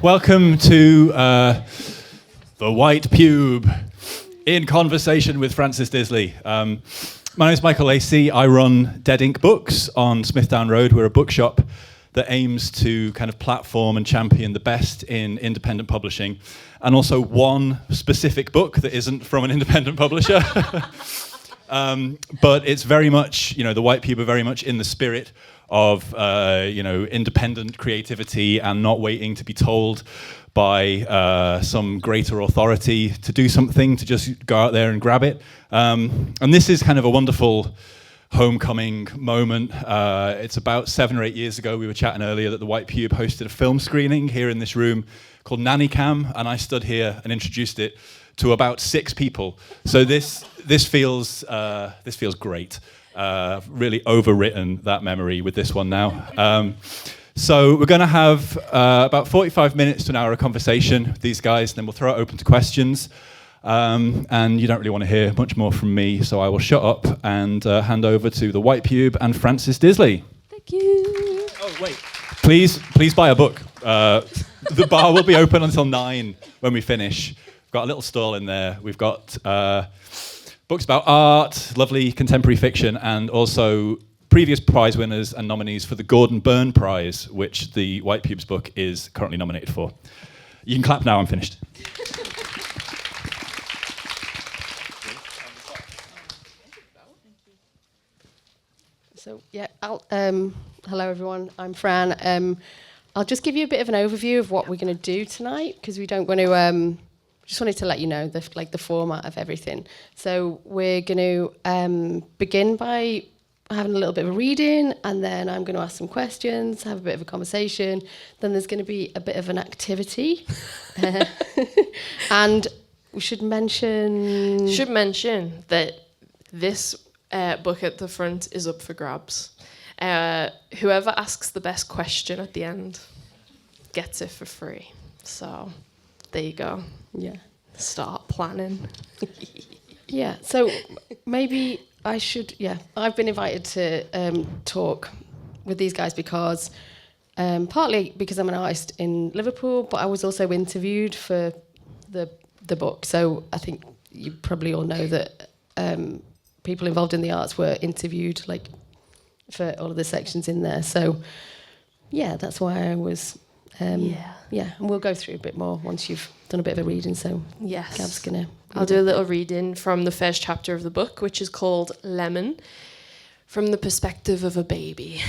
Welcome to the White Pube in conversation with Frances Disley. My name is Michael Lacey. I run Dead Ink Books on Smithdown Road. We're a bookshop that aims to kind of platform and champion the best in independent publishing, and also one specific book that isn't from an independent publisher. But it's very much, the White Pube are very much in the spirit of, independent creativity and not waiting to be told by some greater authority to do something, to just go out there and grab it. And this is kind of a wonderful homecoming moment. It's about 7 or 8 years ago. We were chatting earlier that the White Pube hosted a film screening here in this room called Nanny Cam, and I stood here and introduced it to about 6 people. So this feels great. Really overwritten that memory with this one now. So we're going to have about 45 minutes to an hour of conversation with these guys, and then we'll throw it open to questions. And you don't really want to hear much more from me, so I will shut up and hand over to the White Pube and Frances Disley. Thank you. Oh, wait. Please buy a book. The bar will be open until 9 when we finish. We've got a little stall in there. We've got books about art, lovely contemporary fiction, and also previous prize winners and nominees for the Gordon Byrne Prize, which the White Pube's book is currently nominated for. You can clap now, I'm finished. So, hello everyone, I'm Fran. I'll just give you a bit of an overview of what we're going to do tonight, because we don't want to... just wanted to let you know the format of everything. So we're going to begin by having a little bit of a reading, and then I'm going to ask some questions, have a bit of a conversation. Then there's going to be a bit of an activity. And we should mention that this book at the front is up for grabs. Whoever asks the best question at the end gets it for free. So there you go. Yeah. Start planning. Yeah, so maybe I should, I've been invited to talk with these guys because, partly because I'm an artist in Liverpool, but I was also interviewed for the book. So I think you probably all know that people involved in the arts were interviewed, for all of the sections in there. So, yeah, that's why I was... and we'll go through a bit more once you've done a bit of a reading, so yes. Gab's going to... I'll do a little reading from the first chapter of the book, which is called Lemon, from the perspective of a baby.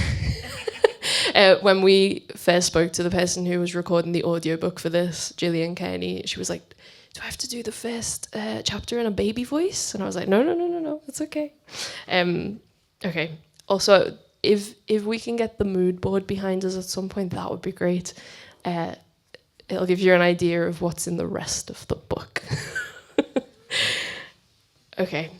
When we first spoke to the person who was recording the audiobook for this, Gillian Kearney, she was like, do I have to do the first chapter in a baby voice? And I was like, no, it's okay. Okay, also... If we can get the mood board behind us at some point, that would be great. It'll give you an idea of what's in the rest of the book. Okay.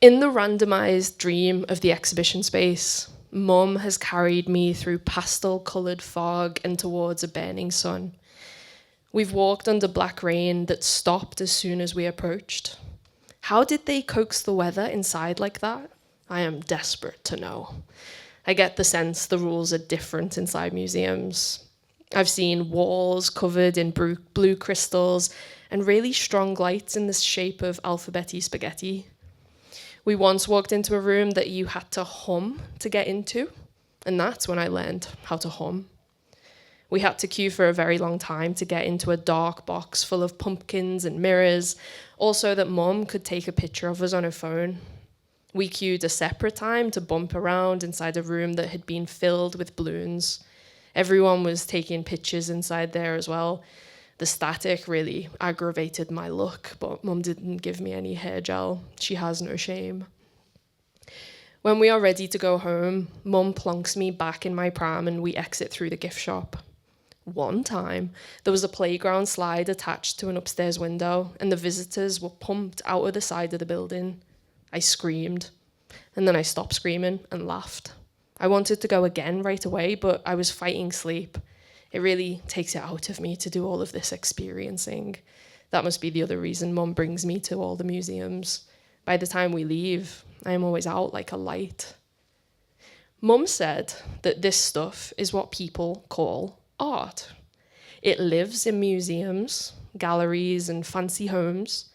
In the randomized dream of the exhibition space, Mum has carried me through pastel-coloured fog and towards a burning sun. We've walked under black rain that stopped as soon as we approached. How did they coax the weather inside like that? I am desperate to know. I get the sense the rules are different inside museums. I've seen walls covered in blue crystals and really strong lights in the shape of alphabet-y spaghetti. We once walked into a room that you had to hum to get into, and that's when I learned how to hum. We had to queue for a very long time to get into a dark box full of pumpkins and mirrors, also that Mum could take a picture of us on her phone. We queued a separate time to bump around inside a room that had been filled with balloons. Everyone was taking pictures inside there as well. The static really aggravated my look, but Mum didn't give me any hair gel. She has no shame. When we are ready to go home, Mum plonks me back in my pram and we exit through the gift shop. One time, there was a playground slide attached to an upstairs window, and the visitors were pumped out of the side of the building. I screamed, and then I stopped screaming and laughed. I wanted to go again right away, but I was fighting sleep. It really takes it out of me to do all of this experiencing. That must be the other reason Mum brings me to all the museums. By the time we leave, I am always out like a light. Mum said that this stuff is what people call art. It lives in museums, galleries, and fancy homes.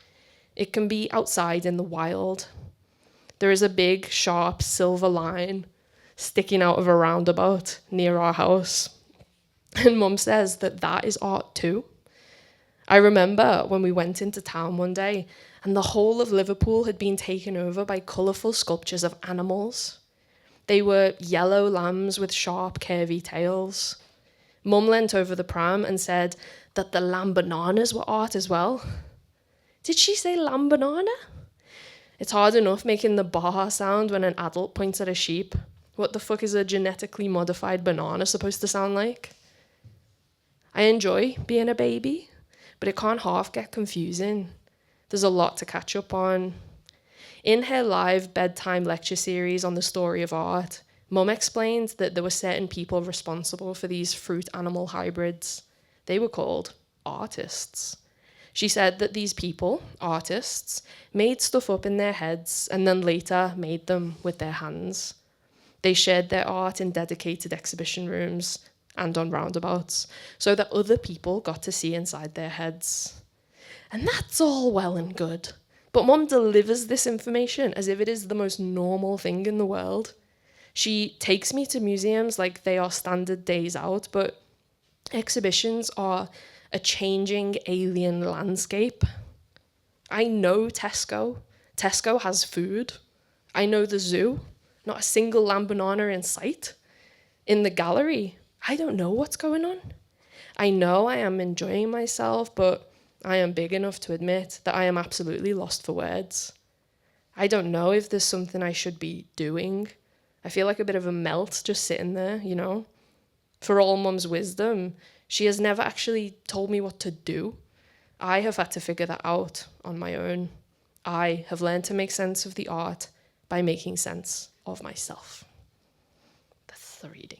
It can be outside in the wild. There is a big, sharp silver line sticking out of a roundabout near our house. And Mum says that that is art too. I remember when we went into town one day and the whole of Liverpool had been taken over by colourful sculptures of animals. They were yellow lambs with sharp, curvy tails. Mum leant over the pram and said that the lamb bananas were art as well. Did she say lamb banana? It's hard enough making the bah sound when an adult points at a sheep. What the fuck is a genetically modified banana supposed to sound like? I enjoy being a baby, but it can't half get confusing. There's a lot to catch up on. In her live bedtime lecture series on the story of art, Mum explained that there were certain people responsible for these fruit-animal hybrids. They were called artists. She said that these people, artists, made stuff up in their heads and then later made them with their hands. They shared their art in dedicated exhibition rooms and on roundabouts so that other people got to see inside their heads. And that's all well and good. But Mum delivers this information as if it is the most normal thing in the world. She takes me to museums like they are standard days out, but exhibitions are a changing alien landscape. I know Tesco. Tesco has food. I know the zoo. Not a single lamb banana in sight. In the gallery, I don't know what's going on. I know I am enjoying myself, but I am big enough to admit that I am absolutely lost for words. I don't know if there's something I should be doing. I feel like a bit of a melt just sitting there, you know? For all Mum's wisdom, she has never actually told me what to do. I have had to figure that out on my own. I have learned to make sense of the art by making sense of myself. That's the reading.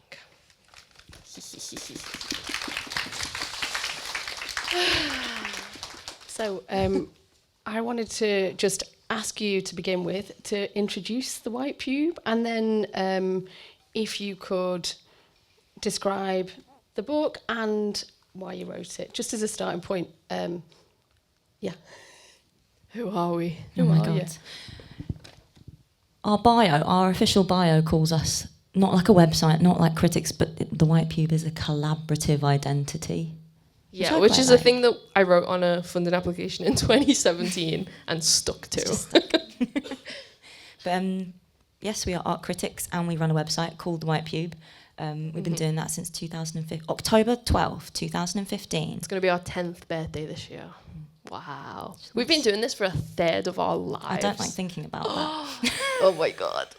So I wanted to just ask you to begin with to introduce the White Pube, and then if you could describe the book and why you wrote it, just as a starting point. Yeah. Who are we? Oh my God. Our official bio calls us not like a website, not like critics, but the White Pube is a collaborative identity. Yeah, which is a thing that I wrote on a funding application in 2017 and stuck to. But yes, we are art critics and we run a website called The White Pube. We've been doing that since October 12th, 2015. It's going to be our 10th birthday this year. Wow. We've been doing this for a third of our lives. I don't like thinking about that. Oh my God.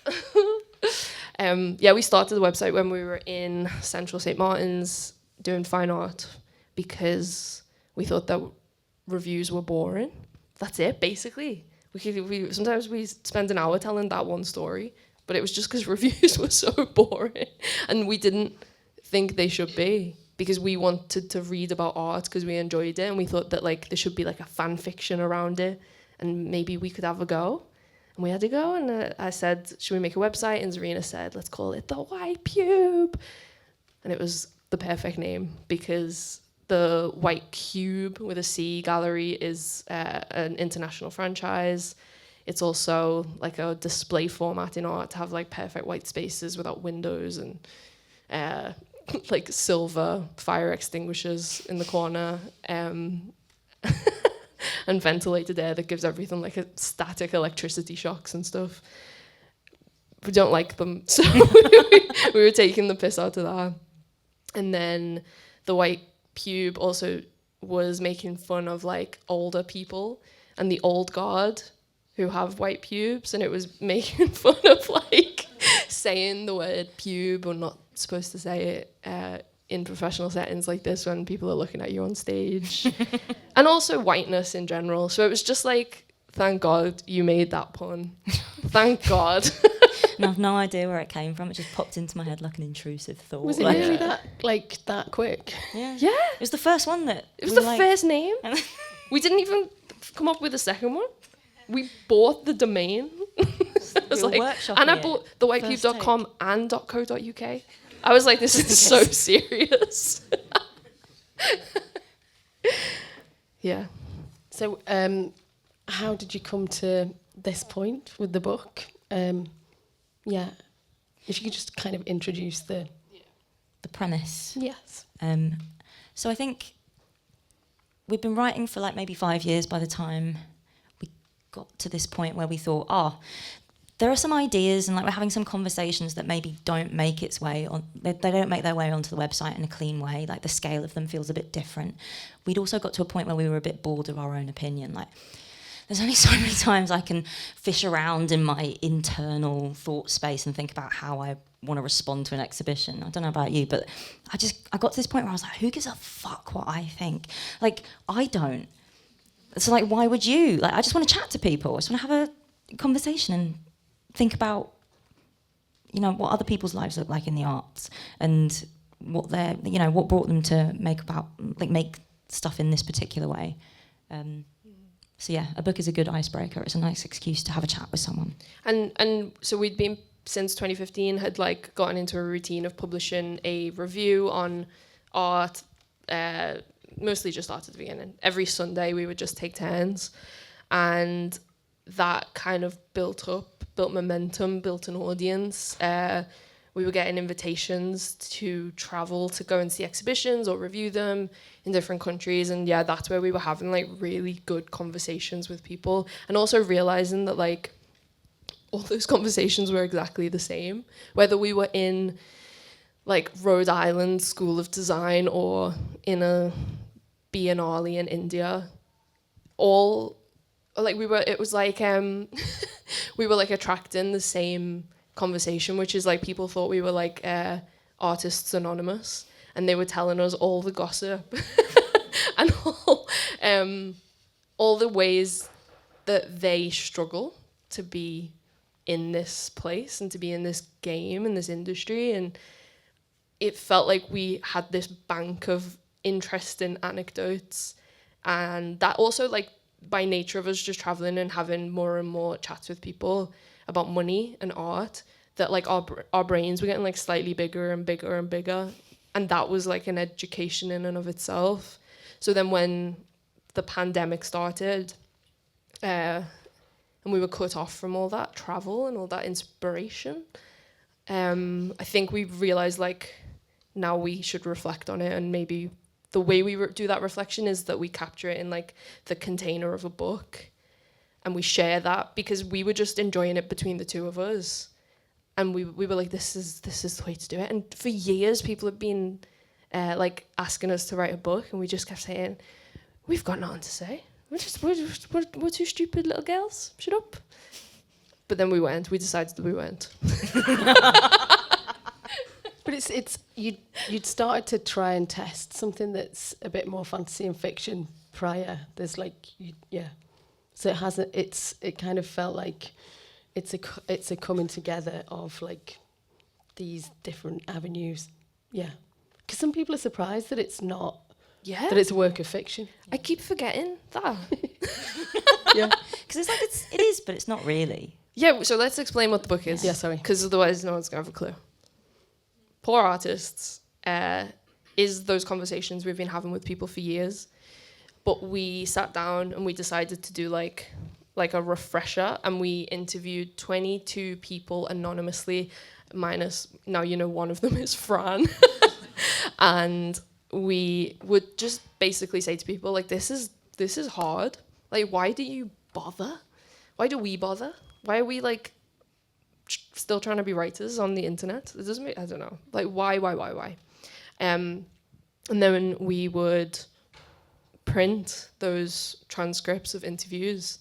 Yeah, we started the website when we were in Central St. Martin's doing fine art because we thought that reviews were boring. That's it, basically. Sometimes we spend an hour telling that one story, but it was just because reviews were so boring and we didn't think they should be, because we wanted to read about art because we enjoyed it and we thought that like there should be like a fan fiction around it and maybe we could have a go. And we had to go, and I said, should we make a website? And Zarina said, let's call it The White Pube. And it was the perfect name because the White Cube with a C gallery is an international franchise. It's also like a display format in art to have like perfect white spaces without windows and like silver fire extinguishers in the corner. And ventilated air that gives everything like a static electricity shocks and stuff. We don't like them, so we were taking the piss out of that. And then the White Pube also was making fun of like older people and the old guard who have white pubes, and it was making fun of like saying the word pube or not supposed to say it in professional settings like this when people are looking at you on stage. And also whiteness in general. So it was just like, thank God you made that pun. Thank God. And I've no idea where it came from. It just popped into my head like an intrusive thought. Was it really that quick? Yeah. Yeah. It was the first one that... It was the first name. We didn't even come up with a second one. We bought the domain. It was like, and I bought thewhitepube.com and .co.uk. I was like, this is so serious. Yeah. So, how did you come to this point with the book? Yeah, if you could just kind of introduce the premise. yes. So I think we'd been writing for like maybe 5 years by the time we got to this point where we thought, there are some ideas and like we're having some conversations that maybe don't make its way on, they don't make their way onto the website in a clean way, like the scale of them feels a bit different. We'd also got to a point where we were a bit bored of our own opinion, like there's only so many times I can fish around in my internal thought space and think about how I want to respond to an exhibition. I don't know about you, but I got to this point where I was like, who gives a fuck what I think? Like, I don't. So like, why would you? Like, I just want to chat to people. I just want to have a conversation and think about, what other people's lives look like in the arts and what they're, what brought them to make stuff in this particular way. So yeah, a book is a good icebreaker. It's a nice excuse to have a chat with someone. And so we'd been, since 2015, had like gotten into a routine of publishing a review on art, mostly just art at the beginning. Every Sunday we would just take turns, and that kind of built momentum, built an audience. We were getting invitations to travel to go and see exhibitions or review them in different countries. And yeah, that's where we were having like really good conversations with people, and also realizing that like all those conversations were exactly the same, whether we were in like Rhode Island School of Design or in a Biennale in India. All like we were like attracting the same conversation, which is like people thought we were like Artists Anonymous, and they were telling us all the gossip and all the ways that they struggle to be in this place and to be in this game, in this industry. And it felt like we had this bank of interesting anecdotes, and that also, like, by nature of us just traveling and having more and more chats with people about money and art, that like our brains were getting like slightly bigger and bigger and bigger, and that was like an education in and of itself. So then when the pandemic started, and we were cut off from all that travel and all that inspiration, I think we realized like now we should reflect on it, and maybe the way we do that reflection is that we capture it in like the container of a book, and we share that, because we were just enjoying it between the two of us, and we were like, this is the way to do it. And for years people have been like asking us to write a book, and we just kept saying, we've got nothing to say, we're two stupid little girls, shut up. But then we decided that we went. But it's you'd started to try and test something that's a bit more fantasy and fiction prior. There's like so it hasn't. It kind of felt like it's a coming together of like these different avenues. Yeah, because some people are surprised that it's not. Yeah, that it's a work of fiction. I keep forgetting that. Yeah, because it's like it is, but it's not really. Yeah, so let's explain what the book is. Yeah, sorry. Because otherwise no one's going to have a clue. Poor Artists is those conversations we've been having with people for years. But we sat down and we decided to do like a refresher, and we interviewed 22 people anonymously, minus, now you know one of them is Fran. And we would just basically say to people, like, this is hard. Like, why do you bother? Why do we bother? Why are we like still trying to be writers on the internet? It doesn't make, I don't know. Like, why? And then we would print those transcripts of interviews,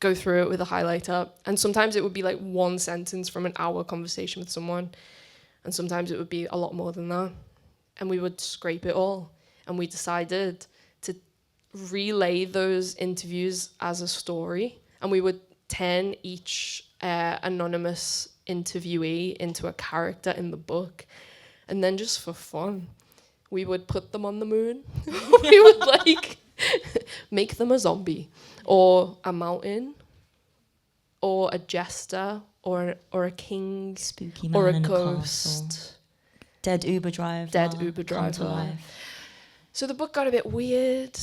go through it with a highlighter, and sometimes it would be like one sentence from an hour conversation with someone, and sometimes it would be a lot more than that. And we would scrape it all, and we decided to relay those interviews as a story, and we would turn each anonymous interviewee into a character in the book. And then just for fun, we would put them on the moon. We would like make them a zombie or a mountain or a jester or a king, spooky man or a in ghost, castle. Dead Uber driver. Dead Uber come to driver. life. So the book got a bit weird.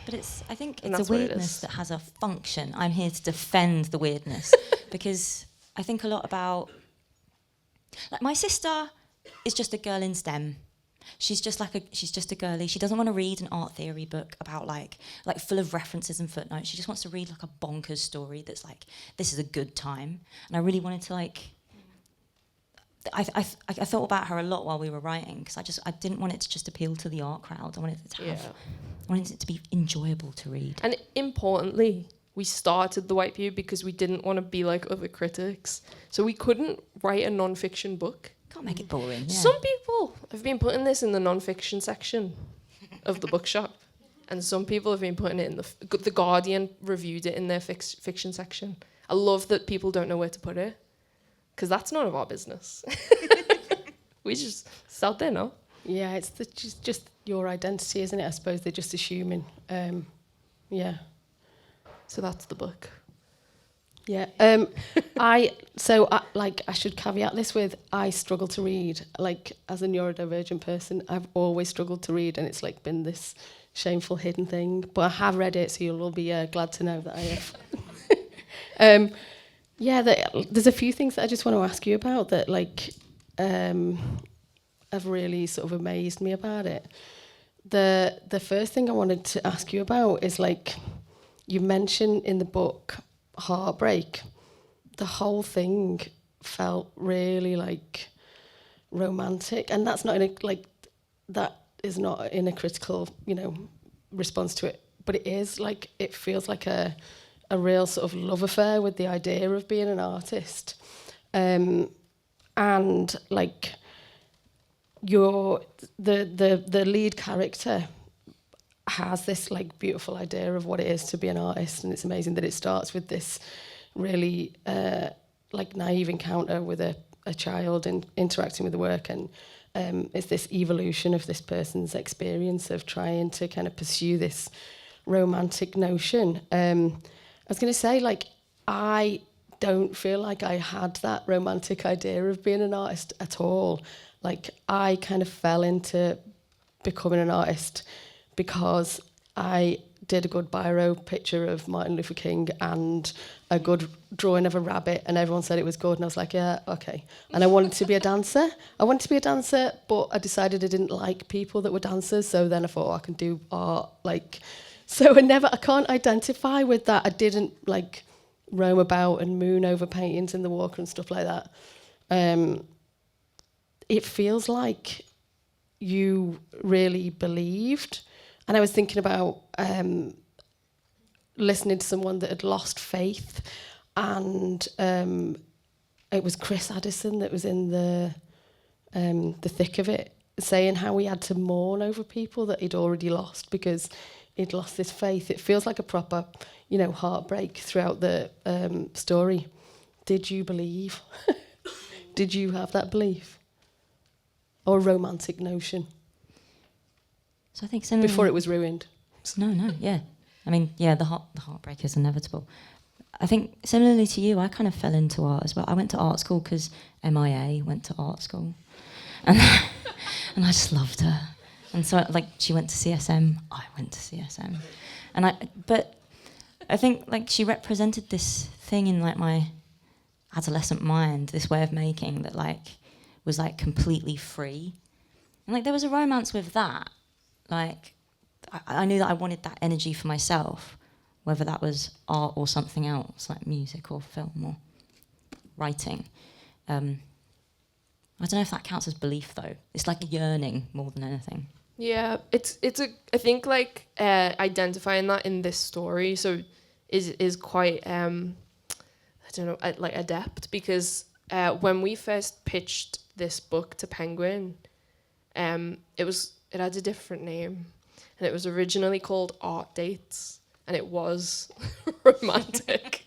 But I think And it's that's a what it weirdness is. that has a function. I'm here to defend the weirdness because I think a lot about, like, my sister is just a girl in STEM. She's just a girly. She doesn't want to read an art theory book about like full of references and footnotes. She just wants to read like a bonkers story that's like, this is a good time. And I really wanted to like, I thought about her a lot while we were writing because I didn't want it to just appeal to the art crowd. I wanted it to have, I wanted it to be enjoyable to read. And importantly, we started the White Pube because we didn't want to be like other critics. So we couldn't write a non-fiction book. Can't make it boring. Yeah. Some people have been putting this in the non-fiction section of the bookshop, and some people have been putting it in the Guardian reviewed it in their fiction section. I love that people don't know where to put it, because that's none of our business. We just, it's out there now. Yeah, it's just your identity, isn't it? I suppose they're just assuming. Yeah. So that's the book. Yeah. I should caveat this with I struggle to read. Like, as a neurodivergent person, I've always struggled to read, and it's like been this shameful hidden thing. But I have read it, so you'll all be glad to know that I have. There's a few things that I just want to ask you about that have really sort of amazed me about it. The first thing I wanted to ask you about is like, you mentioned in the book heartbreak. The whole thing felt really like romantic, and that's not in a that is not in a critical response to it, but it is like, it feels like a real sort of love affair with the idea of being an artist, and like the lead character has this like beautiful idea of what it is to be an artist, and it's amazing that it starts with this really like naive encounter with a child and interacting with the work, and it's this evolution of this person's experience of trying to kind of pursue this romantic notion. I was going to say, like, I don't feel like I had that romantic idea of being an artist at all. Like, I kind of fell into becoming an artist because I did a good biro picture of Martin Luther King and a good drawing of a rabbit, and everyone said it was good, and I was like, yeah, okay. And I wanted to be a dancer. But I decided I didn't like people that were dancers, so then I thought, I can do art. Like, so I can't identify with that. I didn't like roam about and moon over paintings in the Walker and stuff like that. It feels like you really believed. And I was thinking about listening to someone that had lost faith, and it was Chris Addison that was in the thick of it, saying how he had to mourn over people that he'd already lost because he'd lost his faith. It feels like a proper, heartbreak throughout the story. Did you believe? Did you have that belief or romantic notion? So I think similarly, before it was ruined. No, yeah. I mean, yeah, the heartbreak is inevitable. I think similarly to you, I kind of fell into art as well. I went to art school because MIA went to art school, and and I just loved her. And so, like, she went to CSM, I went to CSM, but I think like she represented this thing in like my adolescent mind, this way of making that like was like completely free, and like there was a romance with that. Like, I knew that I wanted that energy for myself, whether that was art or something else, like music or film or writing. I don't know if that counts as belief, though. It's like a yearning more than anything. Yeah, I think like identifying that in this story is quite I don't know, like adept, because when we first pitched this book to Penguin, it had a different name, and it was originally called Art Dates, and it was romantic.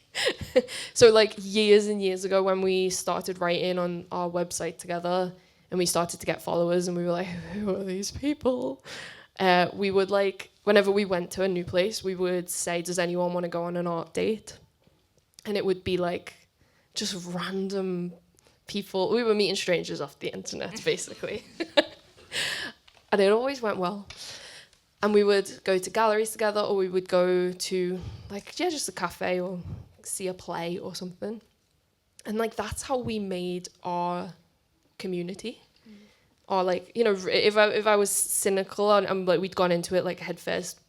So like years and years ago, when we started writing on our website together and we started to get followers, and we were like, who are these people? We would like, whenever we went to a new place, we would say, does anyone want to go on an art date? And it would be like just random people. We were meeting strangers off the internet, basically. And it always went well. And we would go to galleries together, or we would go to just a cafe or see a play or something. And that's how we made our community. Or if I was cynical and we'd gone into it head first,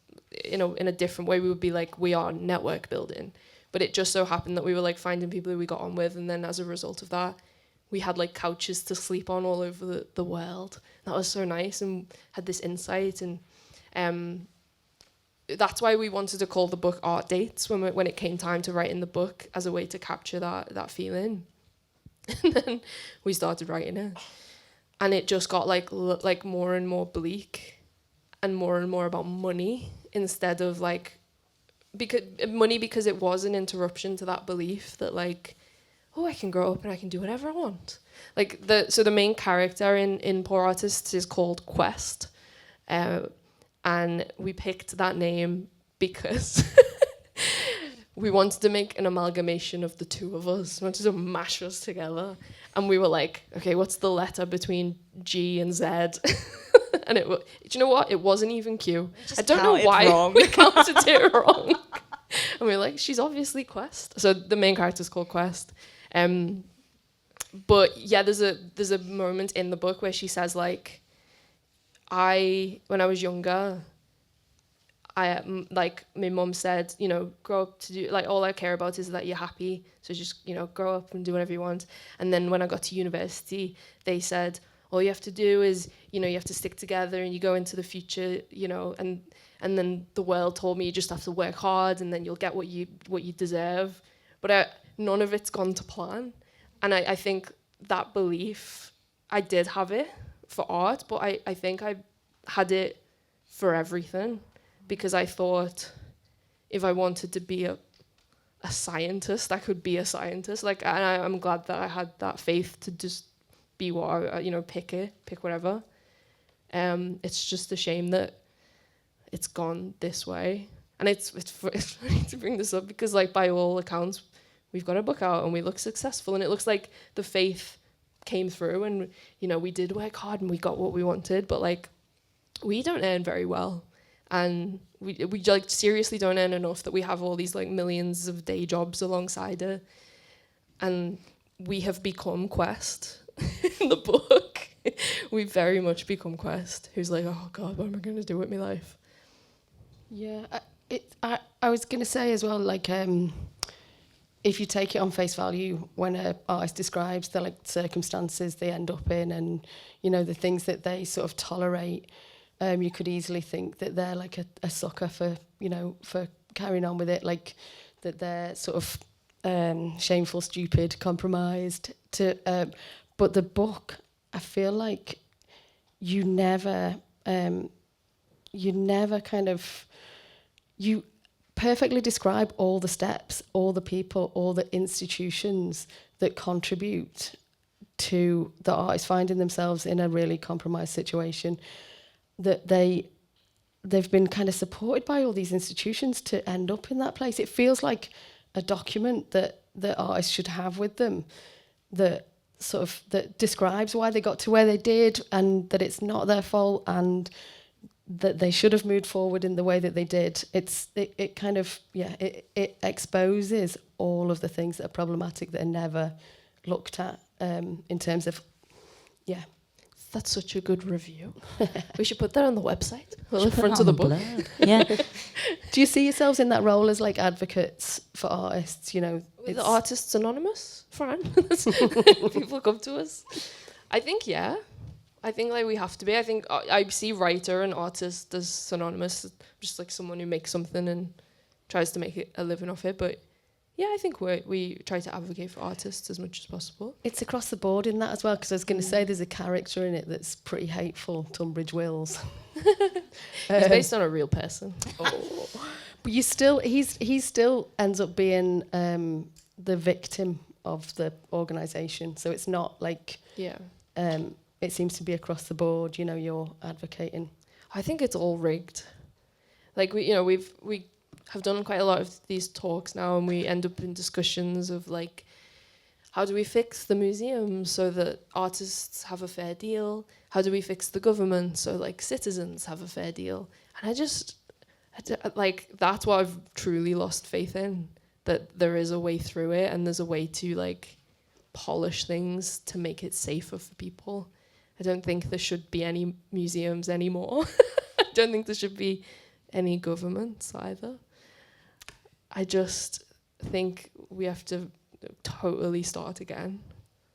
in a different way, we would be we are network building. But it just so happened that we were finding people who we got on with, and then as a result of that, we had couches to sleep on all over the world. That was so nice, and had this insight, and that's why we wanted to call the book Art Dates when it came time to write in the book, as a way to capture that feeling. And then we started writing it, and it just got more and more bleak, and more about money instead of because it was an interruption to that belief that I can grow up and I can do whatever I want. So the main character in Poor Artists is called Quest, and we picked that name because we wanted to make an amalgamation of the two of us. We wanted to mash us together, and we were okay, what's the letter between G and Z? And do you know what? It wasn't even Q. I don't know why we counted it wrong. And we were she's obviously Quest. So the main character is called Quest. But yeah, there's a moment in the book where she says when I was younger, my mum said, grow up to do all I care about is that you're happy. So just grow up and do whatever you want. And then when I got to university, they said, all you have to do is, you have to stick together and you go into the future, and then the world told me you just have to work hard and then you'll get what you deserve. But none of it's gone to plan. And I think that belief, I did have it for art, but I think I had it for everything, because I thought if I wanted to be a scientist, I could be a scientist. And I'm glad that I had that faith to just be what I, pick whatever. It's just a shame that it's gone this way. And it's funny to bring this up because by all accounts, we've got a book out and we look successful, and it looks like the faith came through, and we did work hard and we got what we wanted, but we don't earn very well, and we seriously don't earn enough that we have all these millions of day jobs alongside it. And we have become Quest in the book. We very much become Quest, who's oh God, what am I going to do with my life? Yeah, I was going to say as well, if you take it on face value, when an artist describes the circumstances they end up in, and the things that they sort of tolerate, you could easily think that they're a sucker for for carrying on with it, that they're sort of shameful, stupid, compromised. But the book, I feel you never you perfectly describe all the steps, all the people, all the institutions that contribute to the artist finding themselves in a really compromised situation, that they've been kind of supported by all these institutions to end up in that place. It feels like a document that artists should have with them, that describes why they got to where they did, and that it's not their fault, and that they should have moved forward in the way that they did. It exposes all of the things that are problematic that are never looked at in terms of, yeah. That's such a good review. We should put that on the website, on the front of the book. Yeah. Do you see yourselves in that role as advocates for artists? The Artists Anonymous, Fran. People come to us. I think, yeah. I think we have to be. I think I see writer and artist as synonymous, just someone who makes something and tries to make a living off it. But yeah, I think we try to advocate for artists as much as possible. It's across the board in that as well, because I was going to say there's a character in it that's pretty hateful, Tunbridge Wills. It's based on a real person. Oh. But he still ends up being the victim of the organisation. So it's not yeah. It seems to be across the board. You're advocating. I think it's all rigged. We have done quite a lot of these talks now, and we end up in discussions of how do we fix the museums so that artists have a fair deal? How do we fix the government so like citizens have a fair deal? And like, that's what I've truly lost faith in, that there is a way through it and there's a way to like polish things to make it safer for people. I don't think there should be any museums anymore. I don't think there should be any governments either. I just think we have to totally start again.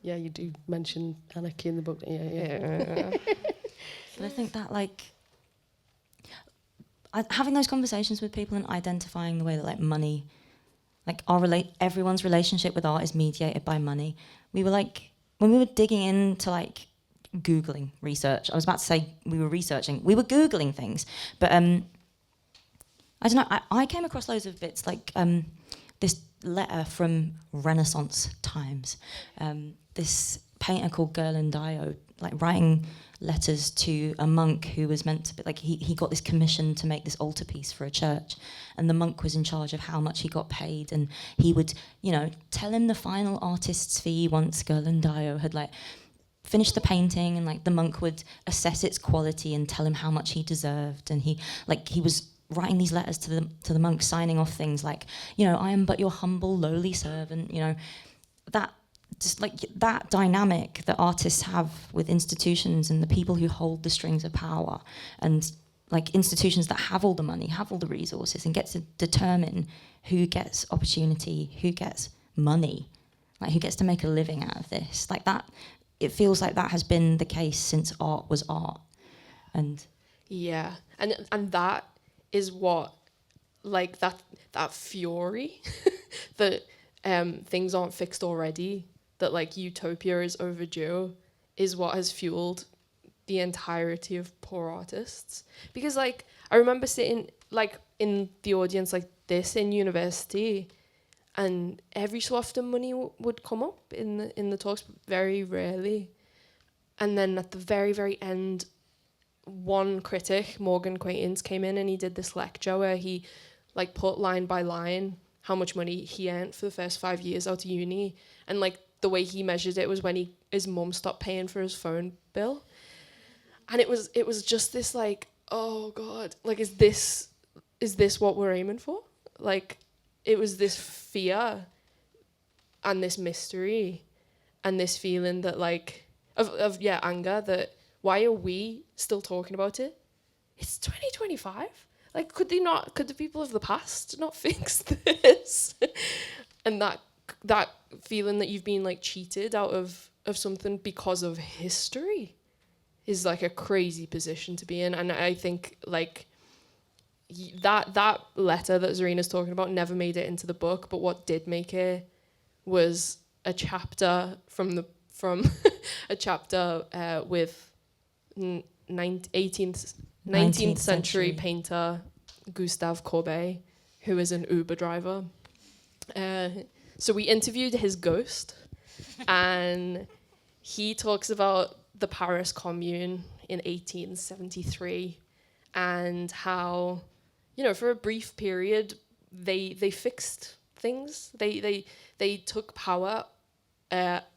Yeah, you do mention anarchy in the book. Yeah. But I think that, like, having those conversations with people and identifying the way that, like, money, like, everyone's relationship with art is mediated by money. We were, like, when we were digging into, like, Googling research, I was about to say we were researching, we were Googling things, but I don't know, I came across loads of bits, like this letter from Renaissance times, this painter called Ghirlandaio, like writing letters to a monk who was meant to be, like, he got this commission to make this altarpiece for a church, and the monk was in charge of how much he got paid, and he would, you know, tell him the final artist's fee once Ghirlandaio had, like, finished the painting, and, like, the monk would assess its quality and tell him how much he deserved, and he was writing these letters to the monk, signing off things like, you know, I am but your humble, lowly servant, you know, that, just like that dynamic that artists have with institutions and the people who hold the strings of power, and like institutions that have all the money, have all the resources, and get to determine who gets opportunity, who gets money, like who gets to make a living out of this. Like that, it feels like that has been the case since art was art. And yeah, and that is what, like, that fury that things aren't fixed already, that like utopia is overdue, is what has fueled the entirety of poor artists. Because like I remember sitting like in the audience like this in university, and every so often money would come up in the talks, but very rarely. And then at the very, very end, one critic, Morgan Quaintance, came in and he did this lecture where he like put line by line how much money he earned for the first 5 years out of uni, and like the way he measured it was when his mum stopped paying for his phone bill. And it was just this like, oh God, like is this what we're aiming for? Like it was this fear and this mystery and this feeling that like of anger, that why are we still talking about it? It's 2025. Like could the people of the past not fix this? And that feeling that you've been like cheated out of something because of history is like a crazy position to be in. And I think like that letter that Zarina's talking about never made it into the book, but what did make it was a chapter from a chapter with 19th century painter Gustave Courbet, who is an Uber driver. So we interviewed his ghost, and he talks about the Paris Commune in 1873 and how, you know, for a brief period they fixed things. They took power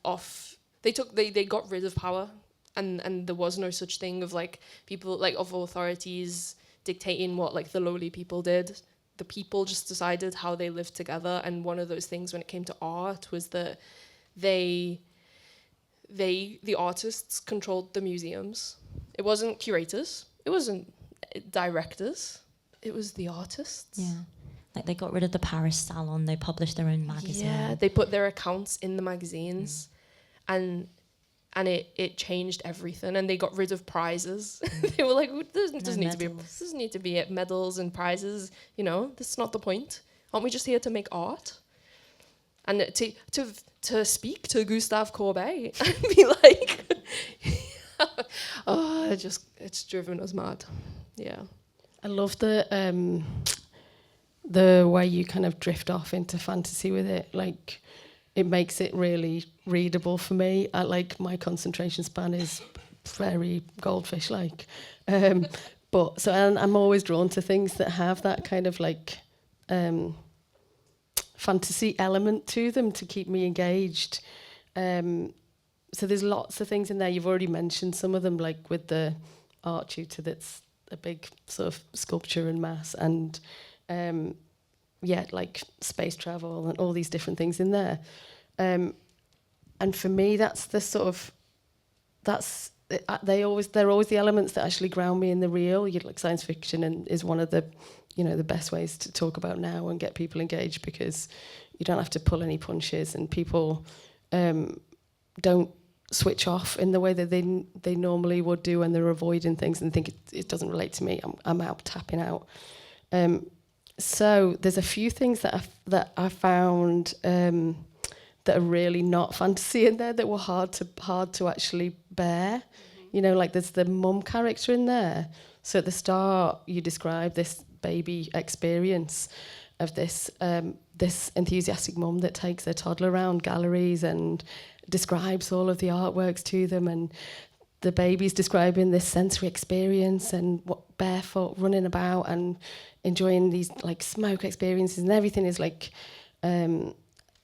off. They got rid of power, and there was no such thing of like people like of authorities dictating what like the lowly people did. The people just decided how they lived together. And one of those things when it came to art was that the artists controlled the museums. It wasn't curators. It wasn't directors. It was the artists. yeah, like they got rid of the Paris Salon. They published their own magazine. Yeah, they put their accounts in the magazines, and it changed everything. And they got rid of prizes. They were like, there doesn't need to be medals and prizes. You know, that's not the point. Aren't we just here to make art? And to speak to Gustave Courbet and be like, oh, it's driven us mad. Yeah. I love the way you kind of drift off into fantasy with it. Like, it makes it really readable for me. Like, my concentration span is very goldfish-like. But I'm always drawn to things that have that kind of like fantasy element to them to keep me engaged. So there's lots of things in there. You've already mentioned some of them, like with the art tutor, that's a big sort of sculpture and mass, and like space travel and all these different things in there. And for me, that's the sort of, they're always the elements that actually ground me in the real. Like science fiction and is one of the, the best ways to talk about now and get people engaged, because you don't have to pull any punches, and people don't switch off in the way that they normally would do when they're avoiding things and think it doesn't relate to me. I'm out tapping out. So there's a few things that I found that are really not fantasy in there, that were hard to actually bear. Like there's the mum character in there. So at the start, you describe this baby experience of this enthusiastic mum that takes their toddler around galleries and describes all of the artworks to them, and the baby's describing this sensory experience and what barefoot running about and enjoying these like smoke experiences, and everything is like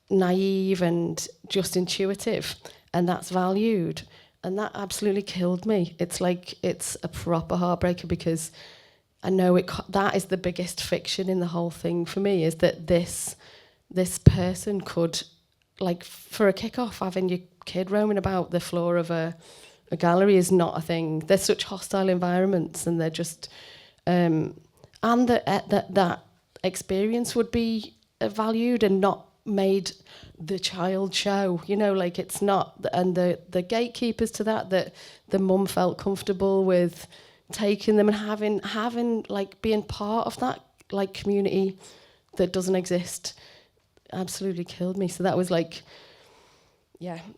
naive and just intuitive, and that's valued, and that absolutely killed me. It's like it's a proper heartbreaker, because I know that is the biggest fiction in the whole thing for me, is that this person could, like, for a kick-off, having your kid roaming about the floor of a gallery is not a thing. They're such hostile environments, and they're just and that experience would be valued and not made the child show, like it's not. And the gatekeepers to that the mum felt comfortable with taking them and having like being part of that like community that doesn't exist, absolutely killed me. So that was like, did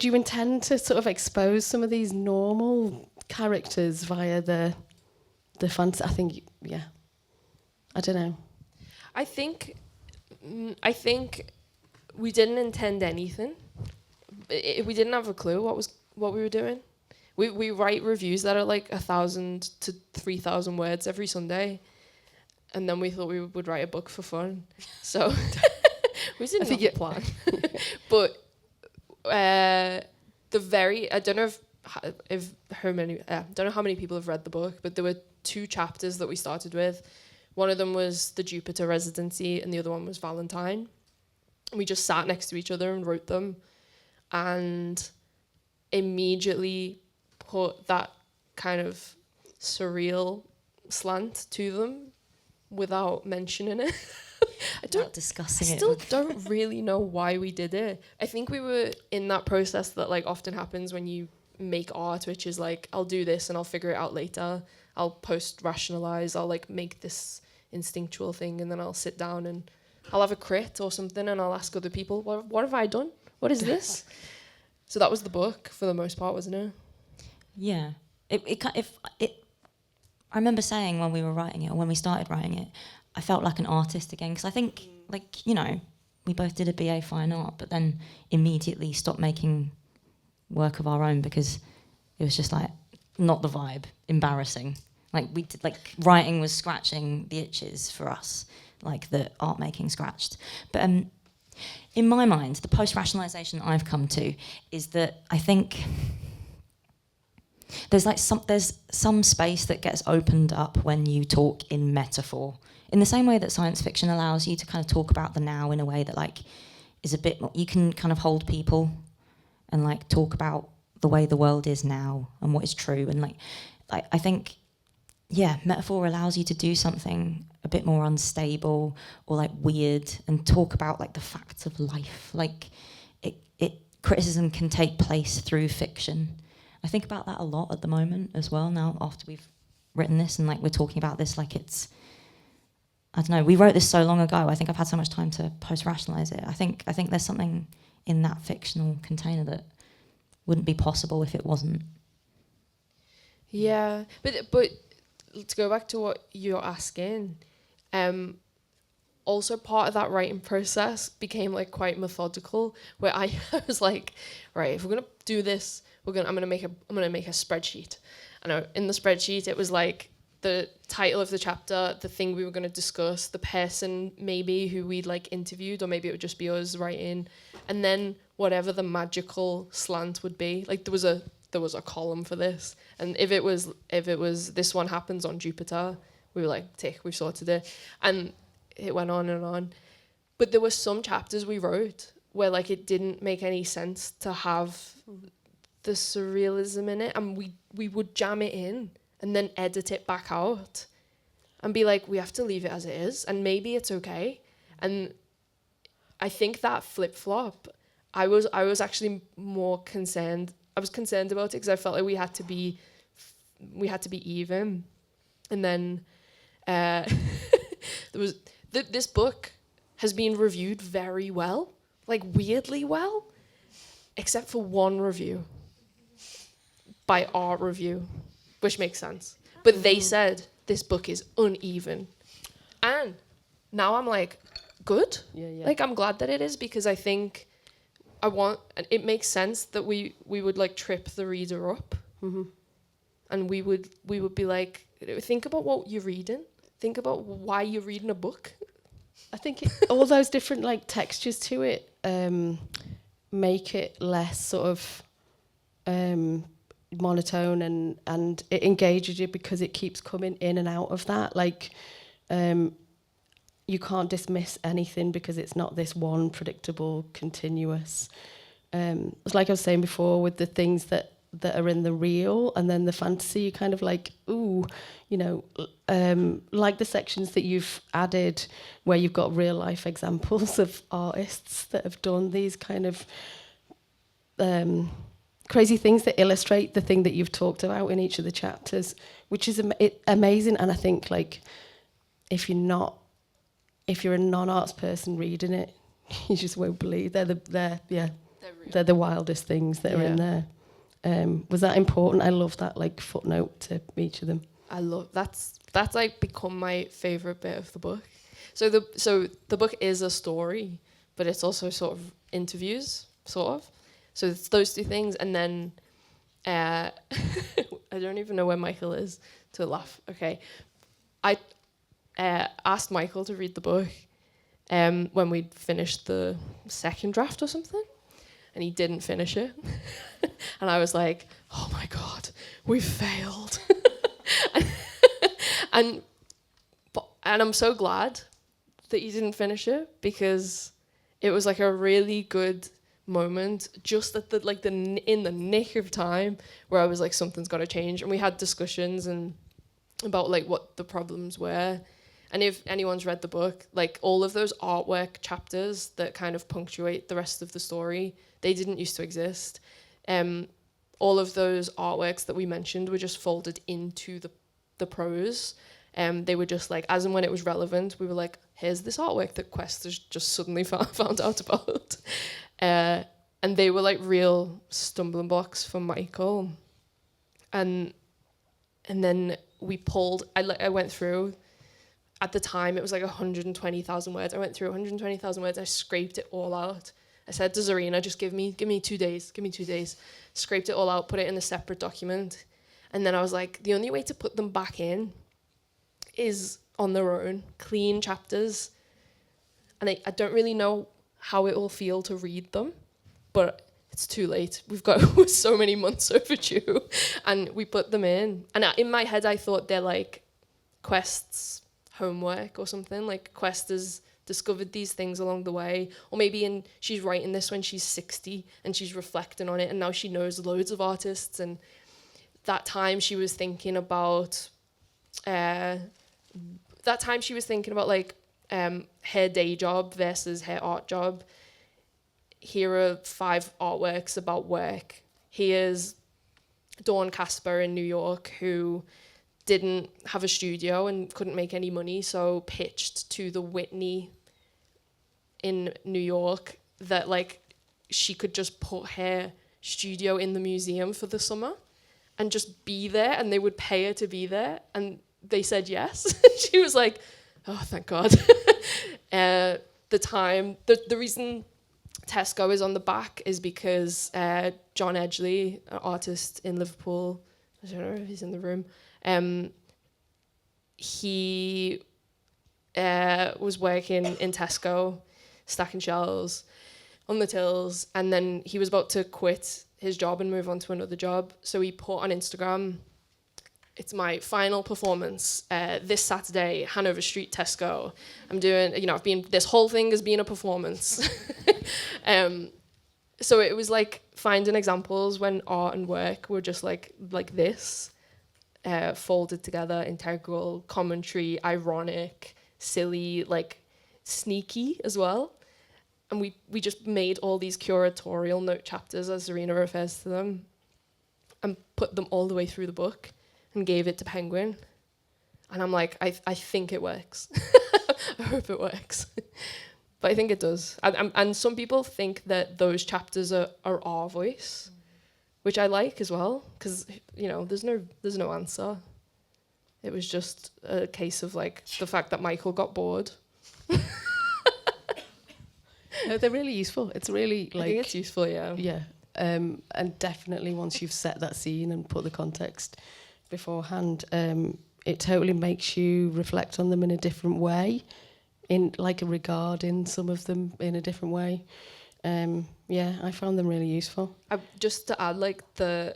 you intend to sort of expose some of these normal characters via the fantasy? I think, I don't know. I think we didn't intend anything. We didn't have a clue what we were doing. We write reviews that are like 1,000 to 3,000 words every Sunday, and then we thought we would write a book for fun. So we didn't have a plan. But I don't know how many people have read the book, but there were 2 chapters that we started with. One of them was the Jupiter residency, and the other one was Valentine. And we just sat next to each other and wrote them, and immediately put that kind of surreal slant to them without mentioning it. I still don't really know why we did it. I think we were in that process that like often happens when you make art, which is like, I'll do this and I'll figure it out later. I'll post-rationalize, I'll like make this instinctual thing, and then I'll sit down and I'll have a crit or something, and I'll ask other people, what have I done? What is this? So that was the book for the most part, wasn't it? Yeah. I remember saying when we were writing it, or when we started writing it, I felt like an artist again, because I think, like, we both did a BA Fine Art, but then immediately stopped making work of our own because it was just like not the vibe, embarrassing. Like we did, like writing was scratching the itches for us, like the art making scratched. But in my mind, the post-rationalization I've come to is that I think there's some space that gets opened up when you talk in metaphor. In the same way that science fiction allows you to kind of talk about the now in a way that like is a bit more, you can kind of hold people and like talk about the way the world is now and what is true, and like I think metaphor allows you to do something a bit more unstable or like weird and talk about like the facts of life. Like criticism can take place through fiction. I think about that a lot at the moment as well now after we've written this, and like we're talking about this like it's, I don't know, we wrote this so long ago. I think I've had so much time to post-rationalize it. I think there's something in that fictional container that wouldn't be possible if it wasn't. Yeah, but to go back to what you're asking, also part of that writing process became like quite methodical, where I was like, right, if we're gonna do this, I'm gonna make a spreadsheet. And in the spreadsheet it was like the title of the chapter, the thing we were going to discuss, the person maybe who we'd like interviewed, or maybe it would just be us writing, and then whatever the magical slant would be. Like there was a column for this, and if it was this one happens on Jupiter, we were like, tick, we've sorted it, and it went on and on. But there were some chapters we wrote where like it didn't make any sense to have the surrealism in it, and we would jam it in and then edit it back out and be like, we have to leave it as it is, and maybe it's okay. And I think that flip-flop, I was actually more concerned. I was concerned about it because I felt like we had to be even. And then there was this book has been reviewed very well, like weirdly well, except for one review by Art Review, which makes sense. But they said this book is uneven. And now I'm like, good. Yeah. Like, I'm glad that it is, because I think it makes sense that we would like trip the reader up. Mm-hmm. And we would be like, think about what you're reading. Think about why you're reading a book. I think all those different like textures to it make it less sort of monotone, and it engages you because it keeps coming in and out of that. Like you can't dismiss anything because it's not this one predictable, continuous. It's like I was saying before with the things that are in the real and then the fantasy, you kind of like, ooh, you know, like the sections that you've added where you've got real life examples of artists that have done these kind of crazy things that illustrate the thing that you've talked about in each of the chapters, which is amazing. And I think like if you're a non-arts person reading it, you just won't believe they're the wildest things that are in there. Was that important? I love that like footnote to each of them. I love that's like become my favorite bit of the book. So the book is a story, but it's also sort of interviews, sort of. So it's those two things, and then I don't even know where Michael is to laugh. Okay, I asked Michael to read the book when we'd finished the second draft or something, and he didn't finish it. And I was like, oh my God, we've failed. and I'm so glad that you didn't finish it, because it was like a really good moment just at in the nick of time where I was like, something's got to change. And we had discussions and about like what the problems were. And if anyone's read the book, like all of those artwork chapters that kind of punctuate the rest of the story, they didn't used to exist. All of those artworks that we mentioned were just folded into the prose. They were just like, as and when it was relevant, we were like, here's this artwork that Quest has just suddenly found out about. And they were like real stumbling blocks for Michael. And then we pulled, I went through, at the time it was like 120,000 words. I went through 120,000 words, I scraped it all out. I said to Zarina, just give me 2 days, give me 2 days. Scraped it all out, put it in a separate document. And then I was like, the only way to put them back in is on their own, clean chapters. And I don't really know how it will feel to read them, but it's too late. We've got so many months overdue. And we put them in. And in my head, I thought they're like Quest's homework or something. Like Quest has discovered these things along the way, or maybe she's writing this when she's 60 and she's reflecting on it, and now she knows loads of artists. And that time she was thinking about like her day job versus her art job. Here are 5 artworks about work. Here's Dawn Casper in New York, who didn't have a studio and couldn't make any money, so pitched to the Whitney in New York that like she could just put her studio in the museum for the summer and just be there, and they would pay her to be there, and they said yes. She was like, oh, thank God. The reason Tesco is on the back is because John Edgley, an artist in Liverpool, I don't know if he's in the room, he was working in Tesco, stacking shelves on the tills, and then he was about to quit his job and move on to another job. So he put on Instagram, "It's my final performance this Saturday, Hanover Street, Tesco. I'm doing, this whole thing has been a performance." So it was like finding examples when art and work were just like this, folded together, integral, commentary, ironic, silly, like sneaky as well. And we just made all these curatorial note chapters, as Serena refers to them, and put them all the way through the book and gave it to Penguin. And I'm like, I think it works. I hope it works. But I think it does. And some people think that those chapters are our voice, which I like as well, because, there's no answer. It was just a case of, like, the fact that Michael got bored. No, they're really useful. It's really, like... I think it's useful, yeah. Yeah. And definitely once you've set that scene and put the context beforehand, it totally makes you reflect on them in a different way, in like a regard in some of them in a different way. Yeah, I found them really useful. Just to add, like, the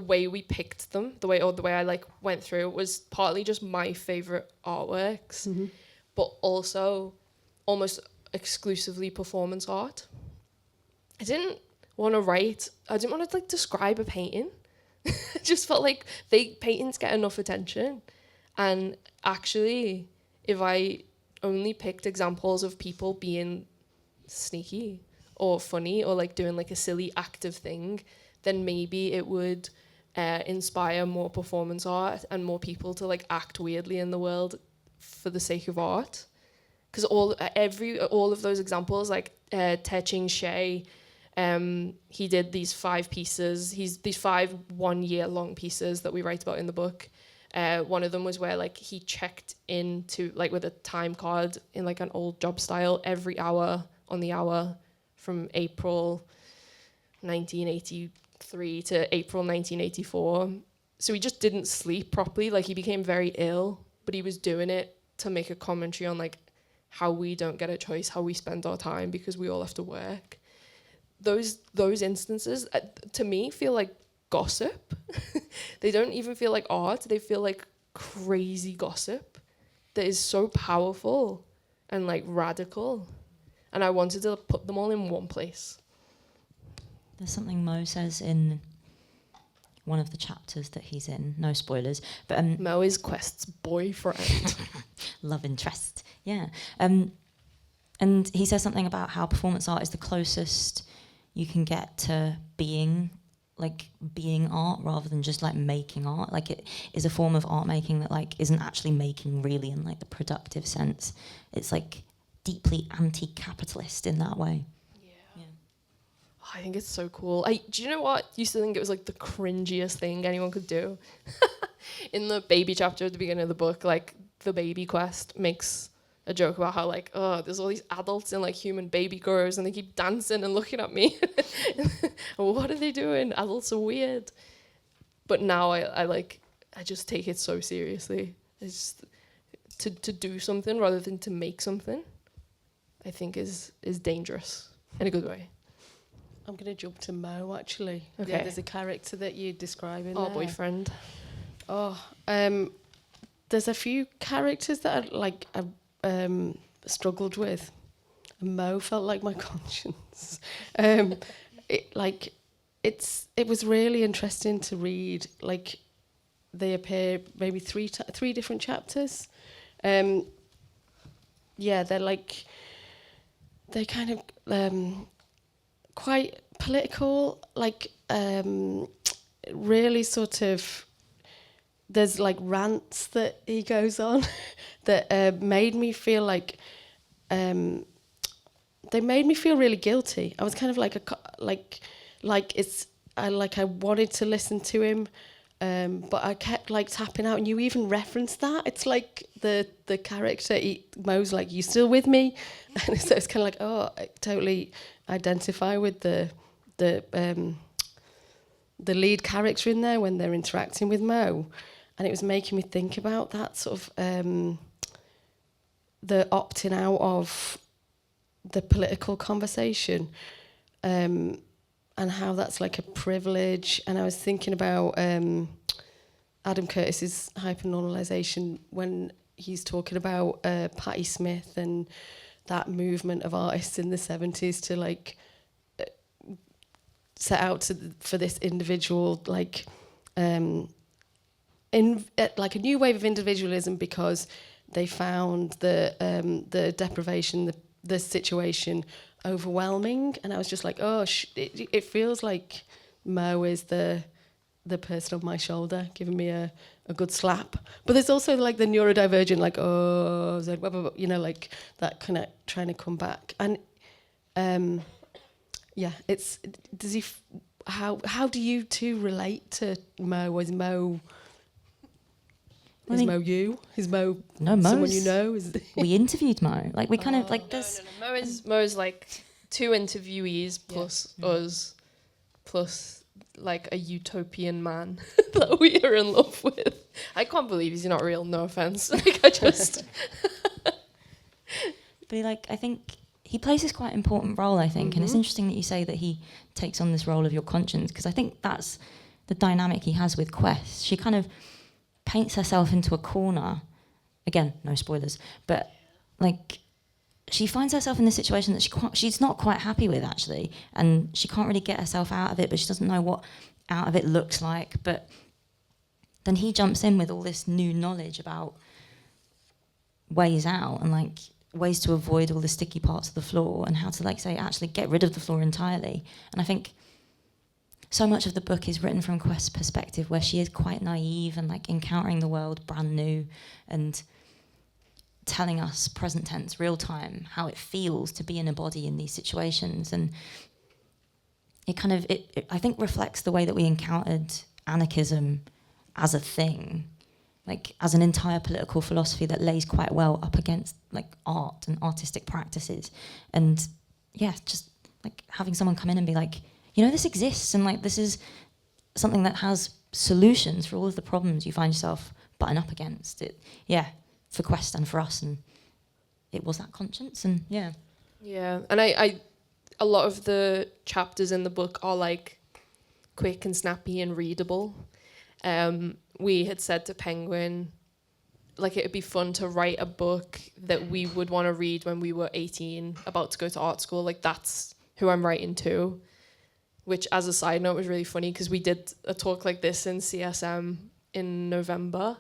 way we picked them, the way I like went through, was partly just my favorite artworks, but also almost exclusively performance art. I didn't want to like describe a painting. I just felt like paintings get enough attention, and actually, if I only picked examples of people being sneaky or funny or like doing like a silly active thing, then maybe it would inspire more performance art and more people to like act weirdly in the world for the sake of art. Because all of those examples, like Te-Ching Shea, he did these 5 pieces. These 5 one-year-long pieces that we write about in the book. One of them was where like he checked into, like, with a time card in like an old job style, every hour on the hour from April 1983 to April 1984. So he just didn't sleep properly. Like, he became very ill, but he was doing it to make a commentary on like how we don't get a choice, how we spend our time because we all have to work. Those instances, to me, feel like gossip. They don't even feel like art. They feel like crazy gossip that is so powerful and like radical. And I wanted to put them all in one place. There's something Mo says in one of the chapters that he's in. No spoilers, but Mo is Quest's boyfriend. Love interest, yeah. And he says something about how performance art is the closest you can get to being art rather than just like making art. Like, it is a form of art making that like isn't actually making really in like the productive sense. It's like deeply anti-capitalist in that way. Yeah. I think it's so cool. Do you know what? Used to think it was like the cringiest thing anyone could do. In the baby chapter at the beginning of the book, like the baby Quest makes a joke about how like, oh, there's all these adults in like human baby grows and they keep dancing and looking at me. What are they doing? Adults are weird. But now I just take it so seriously. It's to do something rather than to make something, I think is dangerous in a good way. I'm going to jump to Mo, actually. Okay. Yeah, there's a character that you describe in Our there. boyfriend. Oh, there's a few characters that I've struggled with. And Mo felt like my conscience. It was really interesting to read. Like, they appear maybe three different chapters. Yeah, they're kind of quite political. Like, really sort of. There's like rants that he goes on that made me feel like they made me feel really guilty. I was kind of like I wanted to listen to him, but I kept like tapping out. And you even referenced that. It's like the character Mo's like, "You still with me?" And so it's kind of like, oh, I totally identify with the lead character in there when they're interacting with Mo. and it was making me think about that sort of the opting out of the political conversation, and how that's like a privilege. And I was thinking about Adam Curtis's hypernormalization when he's talking about Patti Smith and that movement of artists in the 70s to like set out for this individual like like a new wave of individualism, because they found the deprivation, the situation overwhelming. And I was just like, oh, it feels like Mo is the person on my shoulder giving me a good slap. But there's also like the neurodivergent, like, oh, you know, like that kind of trying to come back. And yeah, how do you two relate to Mo? Is Mo you? Is Mo someone you know? We interviewed Mo. Like we kind of like this. No. Mo's like 2 interviewees plus us, plus like a utopian man that we are in love with. I can't believe he's not real. No offense. Like I just. But like I think he plays this quite important role. I think, and it's interesting that you say that he takes on this role of your conscience, because I think that's the dynamic he has with Quest. She kind of paints herself into a corner. Again, no spoilers, but like she finds herself in this situation that she's not quite happy with, actually, and she can't really get herself out of it, but she doesn't know what out of it looks like. But then he jumps in with all this new knowledge about ways out and like ways to avoid all the sticky parts of the floor, and how to, like, say, actually get rid of the floor entirely. And I think so much of the book is written from Quest's perspective, where she is quite naive and like encountering the world brand new and telling us present tense, real time, how it feels to be in a body in these situations. And it kind of, it I think reflects the way that we encountered anarchism as a thing, like as an entire political philosophy that lays quite well up against like art and artistic practices. And yeah, just like having someone come in and be like, you know, this exists, and like this is something that has solutions for all of the problems you find yourself butting up against. It, yeah, for Quest and for us, and it was that conscience, and yeah. Yeah, and I a lot of the chapters in the book are like quick and snappy and readable. We had said to Penguin, like, it'd be fun to write a book that we would want to read when we were 18, about to go to art school. Like, that's who I'm writing to. Which, as a side note, was really funny, because we did a talk like this in CSM in November,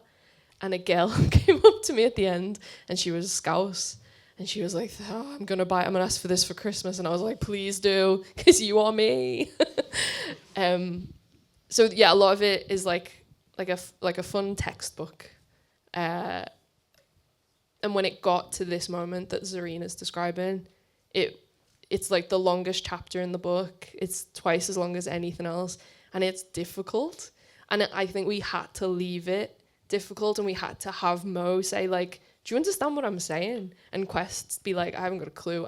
and a girl came up to me at the end, and she was Scouse, and she was like, oh, I'm gonna ask for this for Christmas, and I was like, please do, because you are me. So yeah, a lot of it is like a fun textbook, and when it got to this moment that Zarina's describing, it's like the longest chapter in the book. It's twice as long as anything else, and it's difficult. And I think we had to leave it difficult, and we had to have Mo say, like, do you understand what I'm saying? And Quest be like, I haven't got a clue.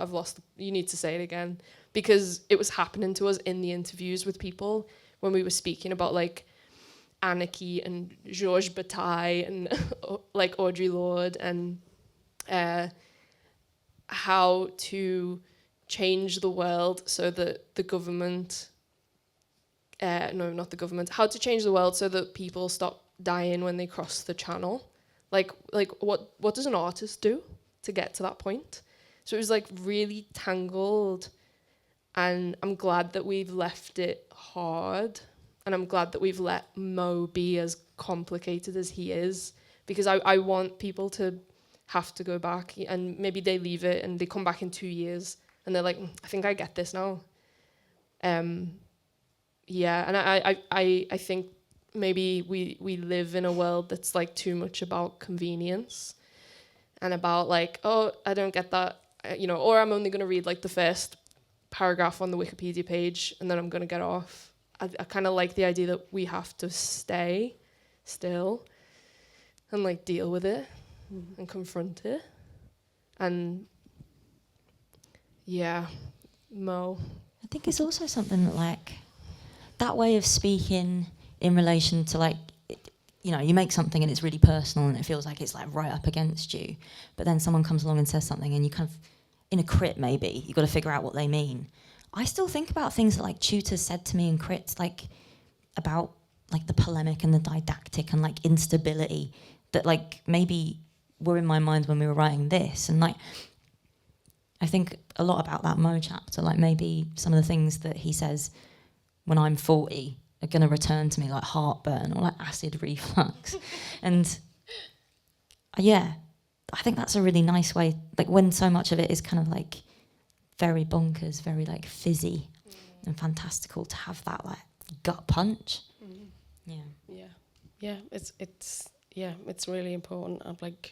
You need to say it again. Because it was happening to us in the interviews with people when we were speaking about, like, anarchy and Georges Bataille and, like, Audre Lorde, and how to change the world so that the government, no, not the government, how to change the world so that people stop dying when they cross the channel. Like what does an artist do to get to that point? So it was like really tangled, and I'm glad that we've left it hard, and I'm glad that we've let Mo be as complicated as he is, because I want people to have to go back, and maybe they leave it and they come back in 2 years and they're like, I think I get this now. Yeah, and I think maybe we live in a world that's like too much about convenience and about like, oh, I don't get that, or I'm only going to read like the first paragraph on the Wikipedia page and then I'm going to get off. I kind of like the idea that we have to stay still and like deal with it and confront it. And yeah, Mo. I think it's also something that, like, that way of speaking in relation to, like, you know, you make something and it's really personal and it feels like it's like right up against you, but then someone comes along and says something and you kind of, in a crit maybe, you've got to figure out what they mean. I still think about things that like tutors said to me in crits, like about like the polemic and the didactic and like instability that like maybe were in my mind when we were writing this. And like, I think a lot about that Mo chapter, like maybe some of the things that he says when I'm 40 are going to return to me like heartburn or like acid reflux. And yeah, I think that's a really nice way, like when so much of it is kind of like very bonkers, very like fizzy and fantastical, to have that like gut punch. Yeah, it's really important. I'm like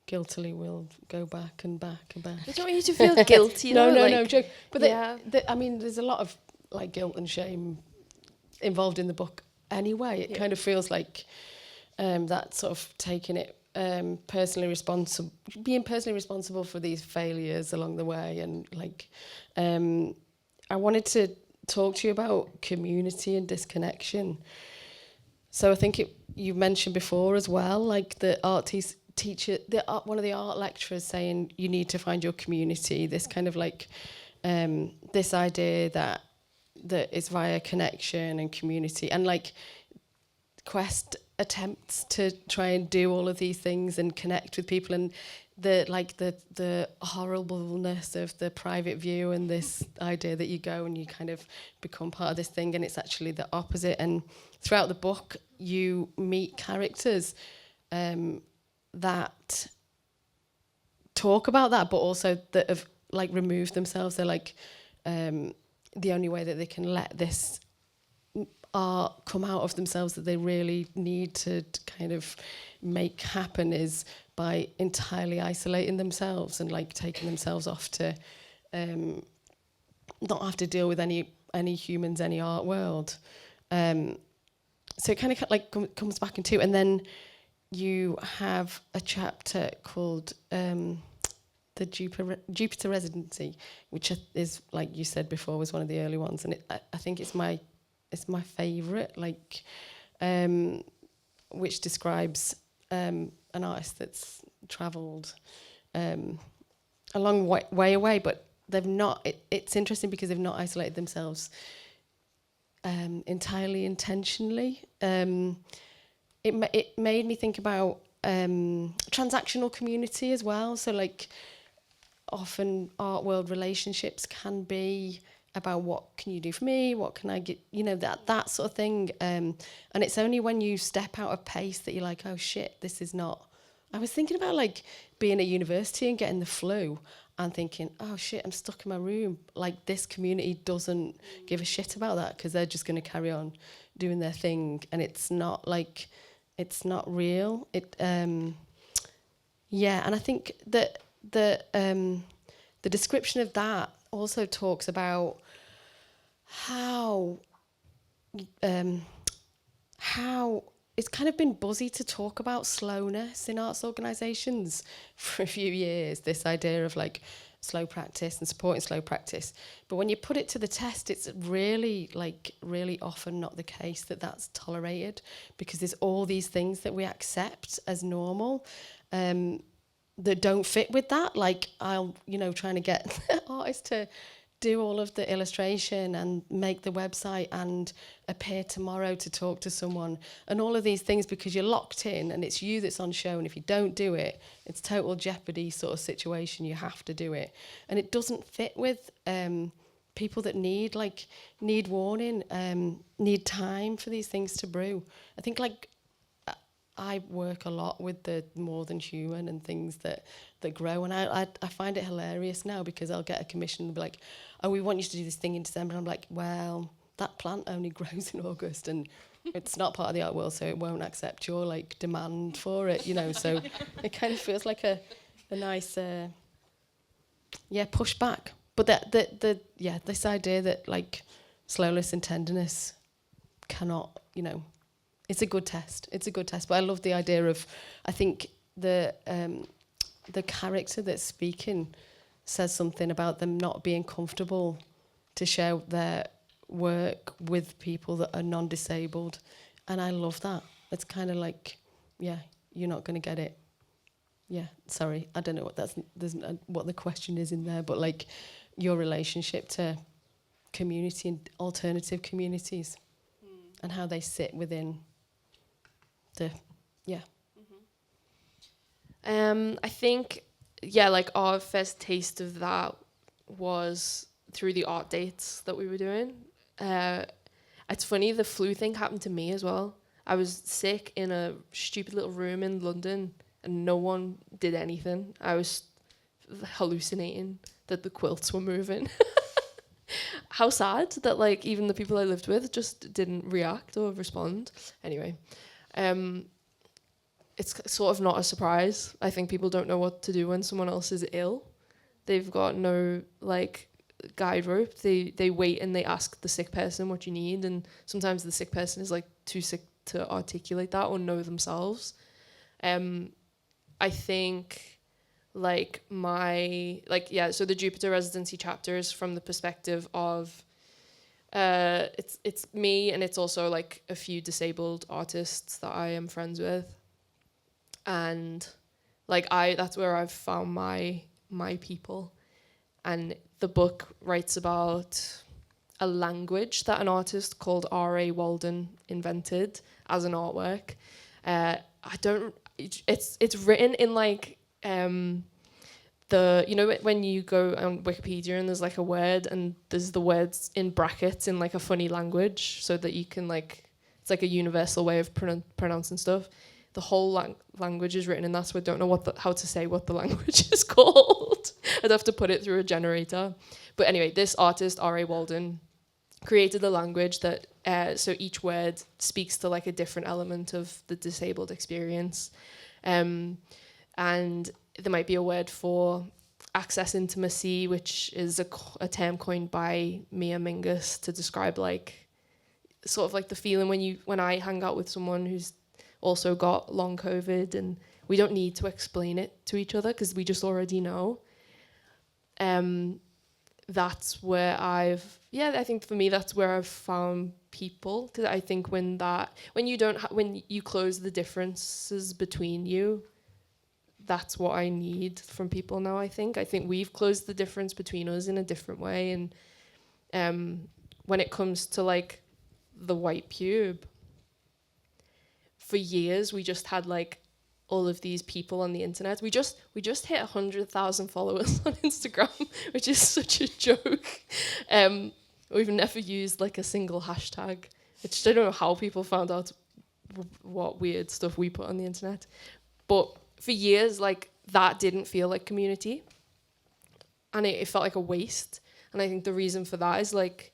guiltily will go back and back and back. I don't want you to feel guilty. No, joke. But yeah. I mean, there's a lot of like guilt and shame involved in the book anyway. It kind of feels like that sort of taking it personally responsible, being personally responsible for these failures along the way. And like, I wanted to talk to you about community and disconnection. So I think you mentioned before as well, like the art teacher, one of the art lecturers saying you need to find your community. This kind of like this idea that is via connection and community, and like Quest attempts to try and do all of these things and connect with people, and the horribleness of the private view and this idea that you go and you kind of become part of this thing, and it's actually the opposite. And throughout the book you meet characters that talk about that, but also that have like removed themselves. They're like the only way that they can let this art come out of themselves that they really need to kind of make happen is by entirely isolating themselves and like taking themselves off to not have to deal with any humans, any art world. So it kind of like comes back into, and then you have a chapter called the Jupiter Residency, which is, like you said before, was one of the early ones, and I think it's my favourite, like, which describes an artist that's travelled a long way away, but they've not. It's interesting because they've not isolated themselves entirely intentionally. It made me think about transactional community as well. So like often art world relationships can be about what can you do for me, what can I get, that sort of thing. And it's only when you step out of pace that you're like, oh shit, this is not. I was thinking about like being at university and getting the flu and thinking, oh shit, I'm stuck in my room. Like this community doesn't give a shit about that because they're just going to carry on doing their thing, and it's not like, it's not real. And I think that the description of that also talks about how it's kind of been buzzy to talk about slowness in arts organisations for a few years, this idea of like slow practice and supporting slow practice. But when you put it to the test, it's really often not the case that that's tolerated, because there's all these things that we accept as normal that don't fit with that. Like trying to get artists to do all of the illustration and make the website and appear tomorrow to talk to someone and all of these things, because you're locked in and it's you that's on show, and if you don't do it, it's total jeopardy sort of situation. You have to do it, and it doesn't fit with people that need warning, need time for these things to brew. I think like I work a lot with the more than human and things that grow, and I find it hilarious now, because I'll get a commission and be like, oh, we want you to do this thing in December, and I'm like, well, that plant only grows in August and it's not part of the art world, so it won't accept your like demand for it, so it kind of feels like a nice pushback. But this idea that like slowness and tenderness cannot, it's a good test. It's a good test. But I love the idea of, I think the character that's speaking says something about them not being comfortable to share their work with people that are non-disabled. And I love that. it's kind of like, yeah, you're not going to get it. Yeah, sorry, I don't know what the question is in there, but like your relationship to community and alternative communities and how they sit within the, yeah. I think, yeah, like our first taste of that was through the art dates that we were doing. It's funny, the flu thing happened to me as well. I was sick in a stupid little room in London and no one did anything. I was hallucinating that the quilts were moving. How sad that like even the people I lived with just didn't react or respond. Anyway, it's sort of not a surprise. I think people don't know what to do when someone else is ill. They've got no like guide rope. They wait and they ask the sick person what you need, and sometimes the sick person is like too sick to articulate that or know themselves. I think like so the Jupiter residency chapter is from the perspective of it's me, and it's also like a few disabled artists that I am friends with. And like that's where I've found my people. And the book writes about a language that an artist called R.A. Walden invented as an artwork. It's written in like when you go on Wikipedia and there's like a word and there's the words in brackets in like a funny language so that you can like, it's like a universal way of pronouncing stuff. The whole language is written in that, so I don't know how to say what the language is called. I'd have to put it through a generator. But anyway, this artist, R.A. Walden, created a language that, so each word speaks to like a different element of the disabled experience. And there might be a word for access intimacy, which is a term coined by Mia Mingus to describe like, sort of like the feeling when I hang out with someone who's also got long COVID, and we don't need to explain it to each other because we just already know. That's where I think for me that's where I've found people, because I think when you close the differences between you, that's what I need from people now. I think we've closed the difference between us in a different way, and when it comes to like the White Pube, for years we just had like all of these people on the internet. We just hit 100,000 followers on Instagram, which is such a joke. We've never used like a single hashtag. I don't know how people found out what weird stuff we put on the internet. But for years, like that didn't feel like community, and it felt like a waste. And I think the reason for that is like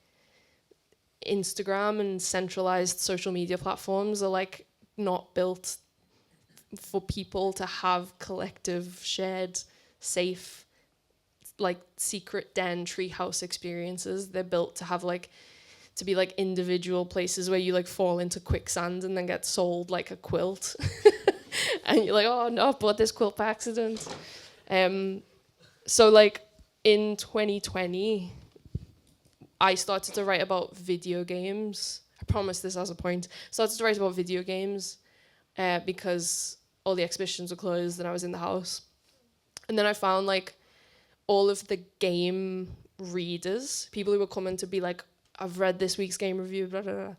Instagram and centralized social media platforms are like not built for people to have collective, shared, safe, like secret den treehouse experiences. They're built to have like, to be like individual places where you like fall into quicksand and then get sold like a quilt. And you're like, oh no, I bought this quilt by accident. So like in 2020, I started to write about video games. I promise this as a point. Started to write about video games because all the exhibitions were closed and I was in the house. And then I found like all of the game readers, people who were coming to be like, I've read this week's game review, blah, blah, blah.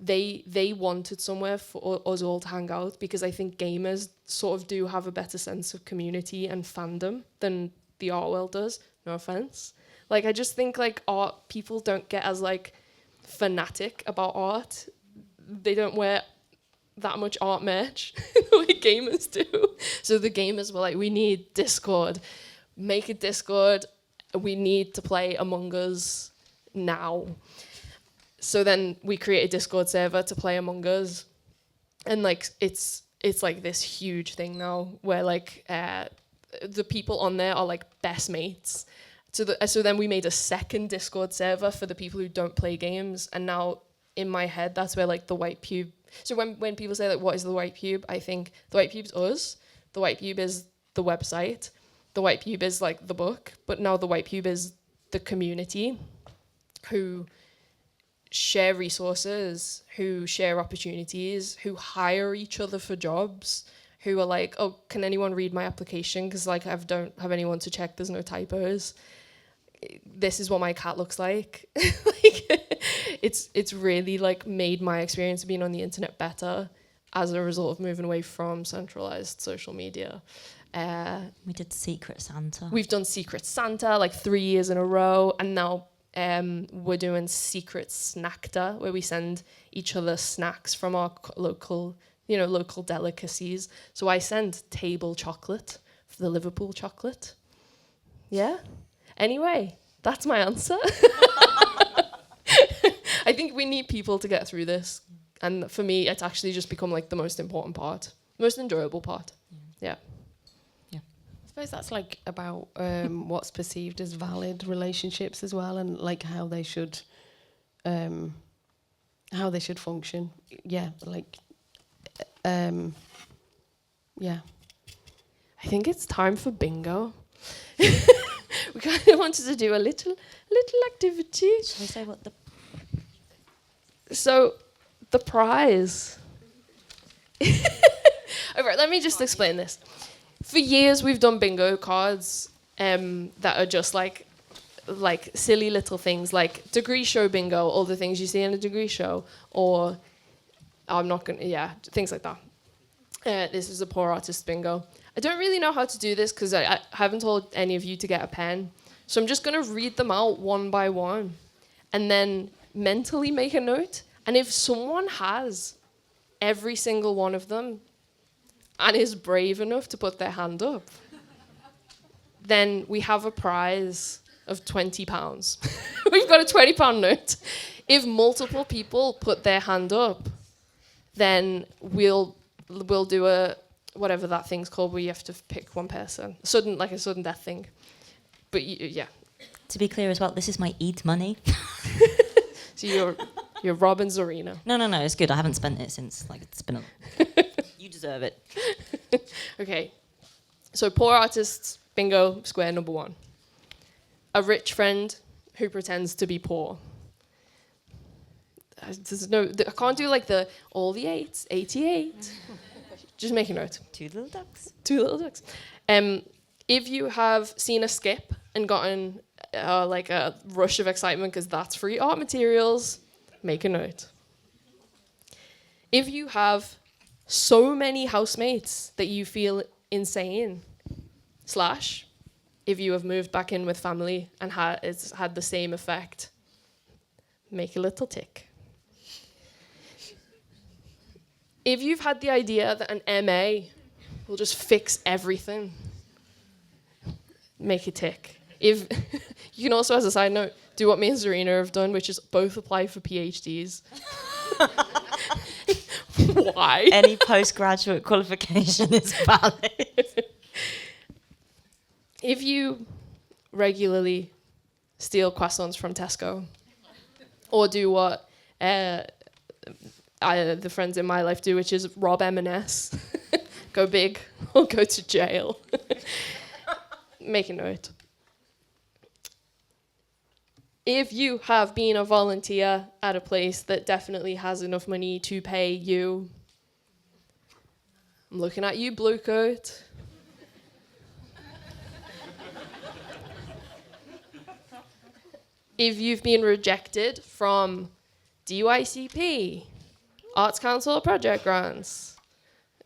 They wanted somewhere for us all to hang out, because I think gamers sort of do have a better sense of community and fandom than the art world does. No offense. Like, I just think like art people don't get as like fanatic about art. They don't wear that much art merch the way gamers do. So the gamers were like, we need Discord. Make a Discord. We need to play Among Us now. So then we create a Discord server to play Among Us. And like it's like this huge thing now where like the people on there are like best mates. So then we made a second Discord server for the people who don't play games. And now in my head, that's where like the White Pube. So when people say like, what is the White Pube? I think the White Pube's us. The White Pube is the website. The White Pube is like the book. But now the White Pube is the community who share resources, who share opportunities, who hire each other for jobs, who are like, oh, can anyone read my application? Because like I don't have anyone to check, there's no typos. This is what my cat looks like. Like, it's really like made my experience of being on the internet better as a result of moving away from centralized social media. We did Secret Santa. We've done Secret Santa like 3 years in a row, and now we're doing Secret Snackta, where we send each other snacks from our local delicacies. So I send table chocolate for the Liverpool chocolate. Yeah. Anyway, that's my answer. I think we need people to get through this. And for me, it's actually just become like the most important part, most enjoyable part. Yeah. I suppose that's like about what's perceived as valid relationships as well, and like how they should function. Yeah, like yeah. I think it's time for bingo. We kind of wanted to do a little activity. Shall we say what the... So, the prize. Alright, let me just explain this. For years, we've done bingo cards that are just like silly little things, like degree show bingo, all the things you see in a degree show, or things like that. This is a poor artist bingo. I don't really know how to do this because I haven't told any of you to get a pen. So I'm just going to read them out one by one and then mentally make a note. And if someone has every single one of them and is brave enough to put their hand up, then we have a prize of £20. We've got a £20 note. If multiple people put their hand up, then we'll do a whatever that thing's called where you have to pick one person. A sudden death thing. But yeah. To be clear as well, this is my Eid money. So you're Rob and Zarina. No, it's good. I haven't spent it since it's been You deserve it. Okay. So poor artists, bingo, square number 1. A rich friend who pretends to be poor. I can't do like all the 8s, 88. Just make a note. 2 little ducks. 2 little ducks. If you have seen a skip and gotten like a rush of excitement because that's free art materials, make a note. If you have so many housemates that you feel insane, / if you have moved back in with family and it's had the same effect, make a little tick. If you've had the idea that an MA will just fix everything, make a tick. If you can also, as a side note, do what me and Zarina have done, which is both apply for PhDs. Why? Any postgraduate qualification is valid. If you regularly steal croissants from Tesco, or do what the friends in my life do, which is rob M&S, go big or go to jail. Make a note. If you have been a volunteer at a place that definitely has enough money to pay you, I'm looking at you, Bluecoat. If you've been rejected from DYCP, Arts Council project grants,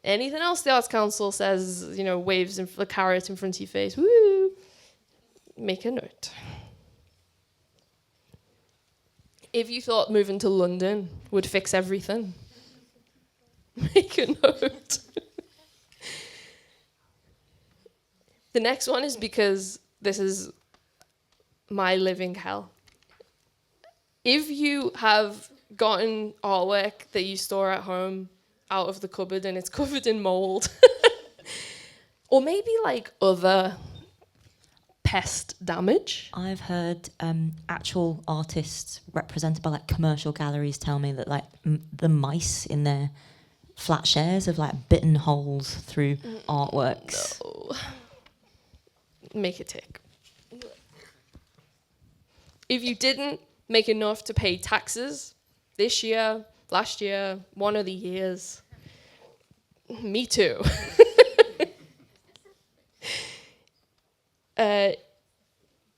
anything else the Arts Council says, waves a carrot in front of your face, woo, make a note. If you thought moving to London would fix everything, make a note. The next one is because this is my living hell. If you have gotten artwork that you store at home out of the cupboard and it's covered in mold, or maybe like other pest damage. I've heard actual artists represented by commercial galleries tell me that the mice in their flat shares have bitten holes through artworks. No. Make a tick. If you didn't make enough to pay taxes this year, last year, one of the years. Me too.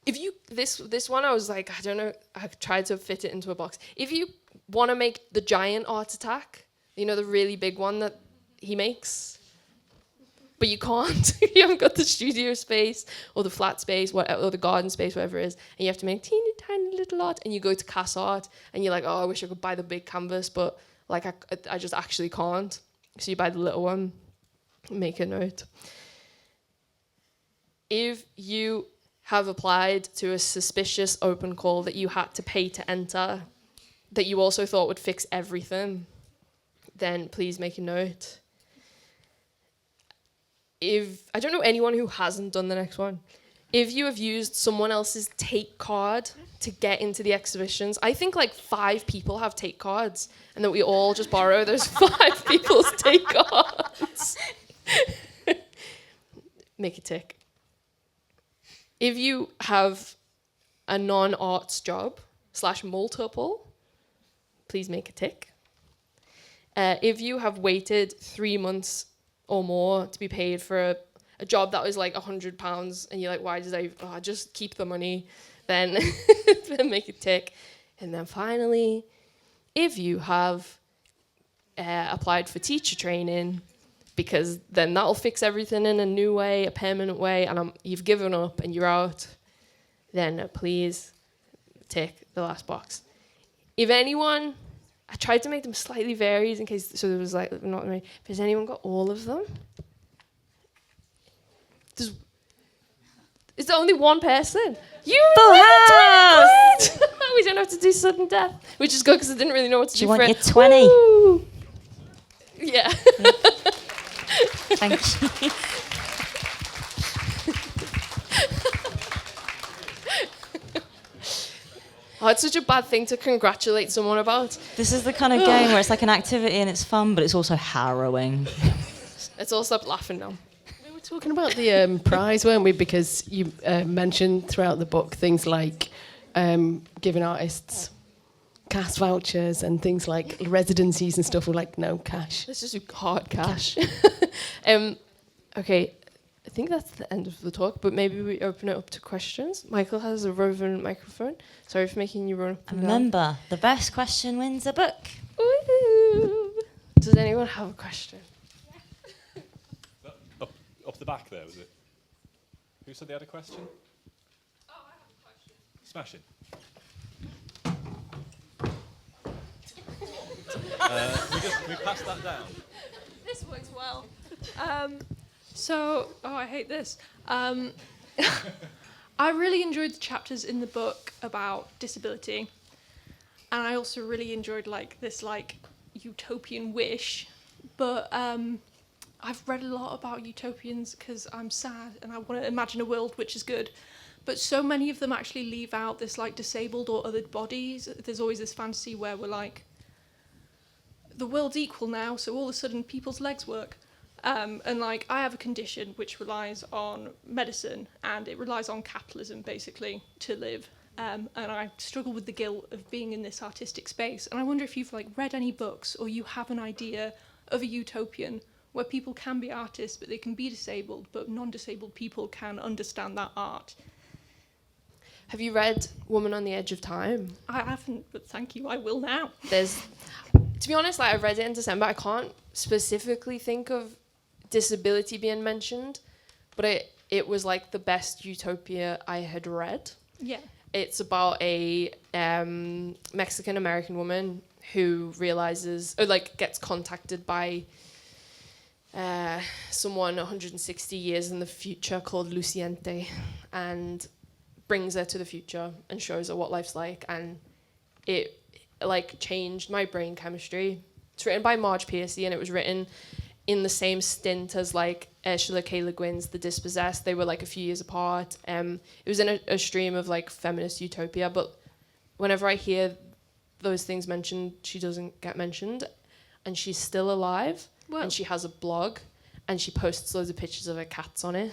If you this one, I was like, I don't know, I tried to fit it into a box. If you want to make the giant art attack, you know, the really big one that he makes, but you can't. You haven't got the studio space or the flat space or the garden space, whatever it is, and you have to make teeny tiny little art, and you go to Cass Art, and you're like, oh, I wish I could buy the big canvas, but like I just actually can't. So you buy the little one. Make a note. If you have applied to a suspicious open call that you had to pay to enter, that you also thought would fix everything, then please make a note. If I don't know anyone who hasn't done the next one. If you have used someone else's take card to get into the exhibitions, I think like 5 people have take cards, and that we all just borrow those 5 people's take cards. Make a tick. If you have a non-arts job / multiple, please make a tick. If you have waited 3 months or more to be paid for a job that was like £100 and you're like, why did I just keep the money, then make a tick. And then finally, if you have applied for teacher training, because then that'll fix everything in a new way, a permanent way, and you've given up and you're out, then please tick the last box. If anyone, I tried to make them slightly varied in case, so there was like, not many, has anyone got all of them? Is there only one person? You Full house! We don't have to do sudden death, which is good because I didn't really know what to do you for want it. your 20? Woo! Yeah. Thank you. Oh, it's such a bad thing to congratulate someone about. This is the kind of game where it's like an activity and it's fun, but it's also harrowing. Let's all stop laughing now. We were talking about the prize, weren't we? Because you mentioned throughout the book things like giving artists cash vouchers and things like residencies and stuff were like no cash. Let's just do hard cash. Okay, I think that's the end of the talk, but maybe we open it up to questions. Michael has a roving microphone. Sorry for making you run up and down. Remember, the best question wins a book. Ooh. Does anyone have a question? Up the back there, was it? Who said they had a question? Oh, I have a question. Smash it. Can we pass that down? This works well. I hate this. I really enjoyed the chapters in the book about disability, and I also really enjoyed this utopian wish. But I've read a lot about utopians because I'm sad and I want to imagine a world which is good. But so many of them actually leave out this disabled or othered bodies. There's always this fantasy where we're like, the world's equal now, so all of a sudden people's legs work. And I have a condition which relies on medicine and it relies on capitalism basically to live. And I struggle with the guilt of being in this artistic space. And I wonder if you've read any books or you have an idea of a utopian where people can be artists, but they can be disabled, but non-disabled people can understand that art. Have you read Woman on the Edge of Time? I haven't, but thank you, I will now. To be honest, I read it in December. I can't specifically think of disability being mentioned, but it was the best utopia I had read. Yeah. It's about a Mexican-American woman who realizes, or gets contacted by someone 160 years in the future called Luciente, and brings her to the future and shows her what life's like, and it changed my brain chemistry. It's written by Marge Piercy, and it was written in the same stint as Ursula K. Le Guin's The Dispossessed. They were a few years apart. It was in a stream of feminist utopia, but whenever I hear those things mentioned, she doesn't get mentioned, and she's still alive. Well, and she has a blog, and she posts loads of pictures of her cats on it,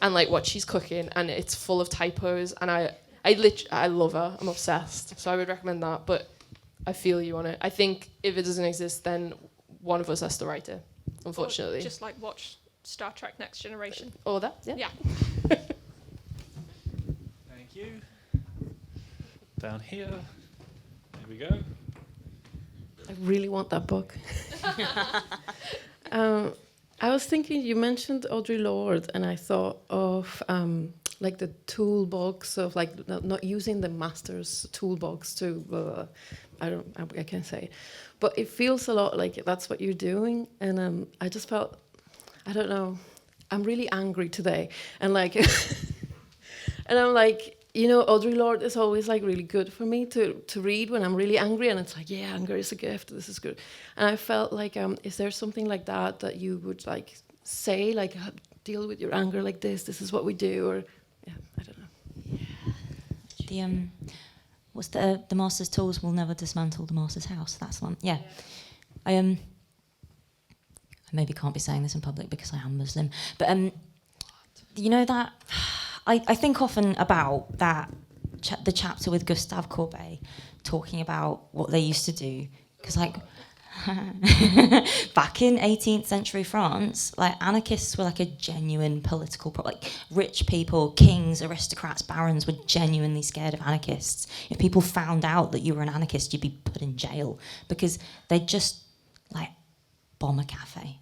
and what she's cooking, and it's full of typos, and I I love her. I'm obsessed. So I would recommend that. But I feel you on it. I think if it doesn't exist, then one of us has to write it. Unfortunately. Or just like watch Star Trek Next Generation. Or that. Yeah. Yeah. Thank you. Down here. There we go. I really want that book. I was thinking, you mentioned Audre Lorde, and I thought of like the toolbox of like not using the master's toolbox to, I can't say, but it feels a lot like that's what you're doing, and I just felt, I don't know, I'm really angry today, and like, and I'm like, you know, Audre Lorde is always like really good for me to read when I'm really angry, and it's like, yeah, anger is a gift. This is good. And I felt like, is there something like that you would like say, like deal with your anger like this? This is what we do, or yeah, I don't know. The what's the master's tools will never dismantle the master's house. That's the one. Yeah. I maybe can't be saying this in public because I am Muslim, but you know that. I think often about that the chapter with Gustave Courbet talking about what they used to do, because like back in 18th century France, like anarchists were like a genuine political like rich people, kings, aristocrats, barons were genuinely scared of anarchists. If people found out that you were an anarchist, you'd be put in jail because they'd just like bomb a cafe,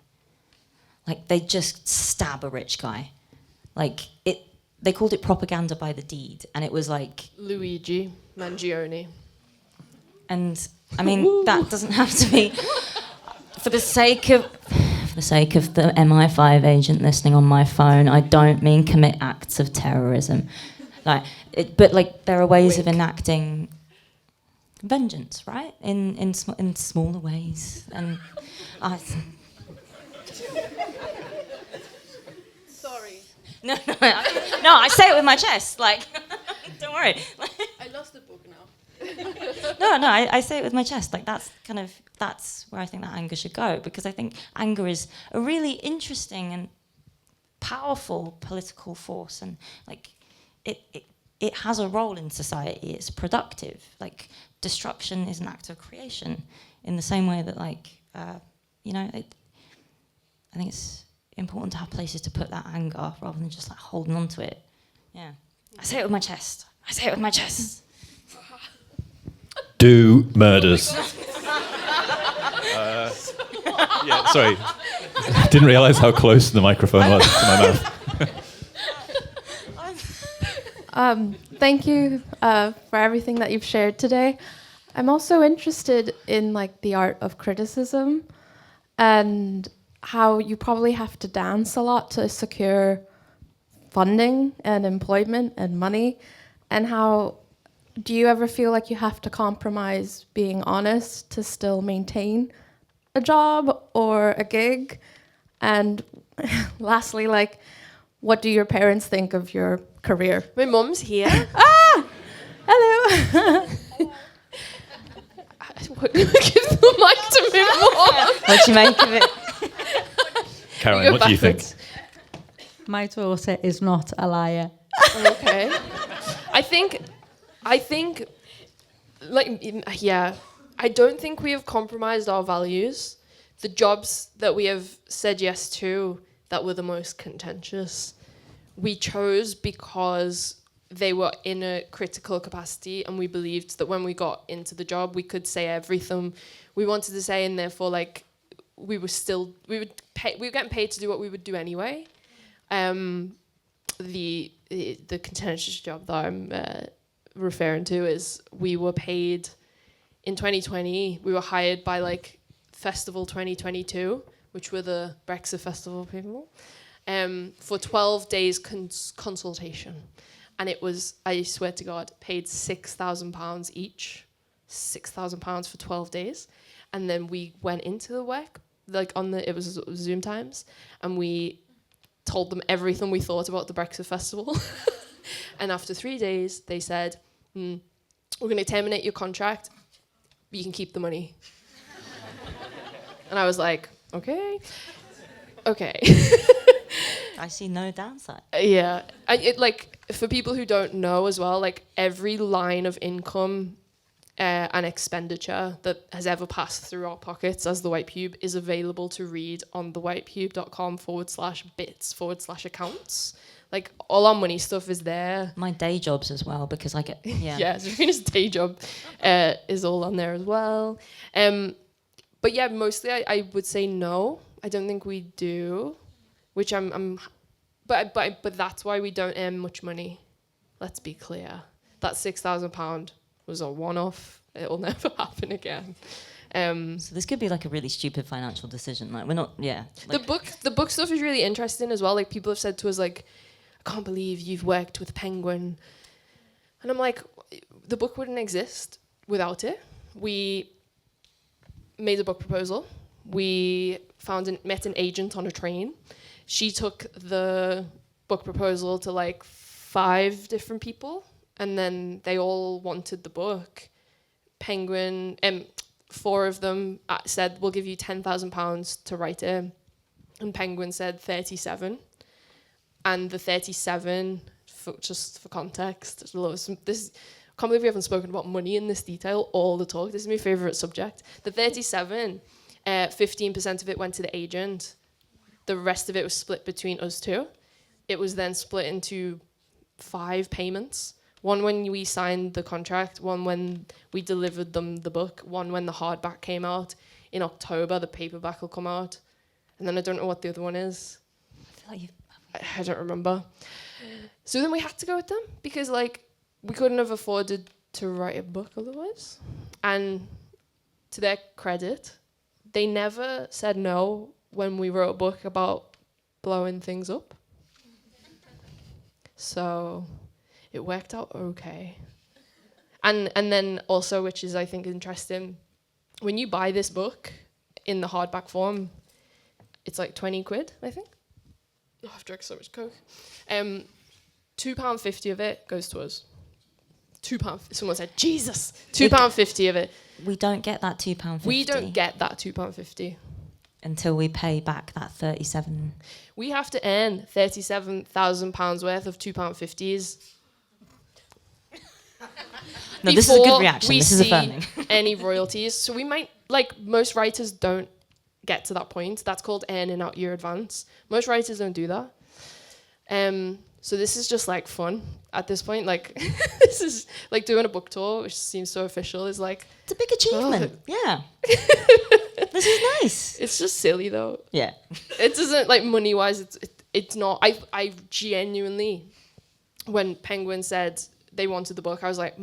like they'd just stab a rich guy, like it. They called it propaganda by the deed, and it was like Luigi Mangione. And I mean that doesn't have to be for the sake of the MI5 agent listening on my phone. I don't mean commit acts of terrorism, but like there are ways of enacting vengeance, right? In smaller ways, and No, I say it with my chest. Like, don't worry. I lost the book now. No, I say it with my chest. Like, that's where I think that anger should go, because I think anger is a really interesting and powerful political force, and like, it has a role in society. It's productive. Like, destruction is an act of creation, in the same way that, like, I think it's important to have places to put that anger rather than just like holding on to it. Yeah. I say it with my chest. Do murders. Yeah, sorry. Didn't realise how close the microphone was to my mouth. Thank you for everything that you've shared today. I'm also interested in like the art of criticism and how you probably have to dance a lot to secure funding and employment and money, and how do you ever feel like you have to compromise being honest to still maintain a job or a gig? And lastly, like, what do your parents think of your career? My mum's here. Hello. Give the mic to my mum. What do you make of it? Caroline, what do you think? My daughter is not a liar. Okay. I think, like, yeah, I don't think we have compromised our values. The jobs that we have said yes to that were the most contentious, we chose because they were in a critical capacity, and we believed that when we got into the job, we could say everything we wanted to say, and therefore, like, we were getting paid to do what we would do anyway. The contentious job that I'm referring to is we were paid in 2020. We were hired by like Festival 2022, which were the Brexit Festival people, for 12 days consultation, and it was, I swear to God, paid £6,000 each, £6,000 for 12 days, and then we went into the work. Like it was Zoom times, and we told them everything we thought about the Brexit Festival. And after 3 days, they said, we're going to terminate your contract, but you can keep the money. And I was like, okay. I see no downside. Yeah, it like for people who don't know as well, like every line of income and expenditure that has ever passed through our pockets as the White Pube is available to read on the whitepube.com/bits/accounts. Like all our money stuff is there. My day jobs as well, because I get Yeah, Serena's day job is all on there as well. But yeah, mostly I would say no. I don't think we do, which but that's why we don't earn much money. Let's be clear. That £6,000 was a one-off. It'll never happen again. So this could be like a really stupid financial decision. Like we're not, Like the book stuff is really interesting as well. Like people have said to us, like, I can't believe you've worked with Penguin, and I'm like, the book wouldn't exist without it. We made a book proposal. We met an agent on a train. She took the book proposal to like 5 different people, and then they all wanted the book. Penguin, 4 of them said, we'll give you £10,000 to write it. And Penguin said 37. And the 37, just for context, I can't believe we haven't spoken about money in this detail all the talk. This is my favourite subject. The 37, 15% of it went to the agent. The rest of it was split between us 2. It was then split into 5 payments. One when we signed the contract, one when we delivered them the book, one when the hardback came out. In October, the paperback will come out. And then I don't know what the other one is. I feel like I don't remember. So then we had to go with them because like we couldn't have afforded to write a book otherwise. And to their credit, they never said no when we wrote a book about blowing things up. So it worked out okay. And then also, which is I think interesting, when you buy this book in the hardback form, it's like 20 quid, I think. Oh, I've drank so much Coke. £2.50 of it goes to us. £2. Someone said, Jesus, £2.50 of it. we don't get that £2.50. We don't get that £2.50 until we pay back that 37. We have to earn £37,000 worth of £2.50s. No, this is a good reaction. This is affirming. Any royalties. So we might, like, most writers don't get to that point. That's called earning out your advance. Most writers don't do that. So this is just like fun at this point. Like this is like doing a book tour, which seems so official. Is like It's a big achievement. Yeah. This is nice. It's just silly though. Yeah. It doesn't like money wise. It's not. I genuinely, when Penguin said they wanted the book, I was like,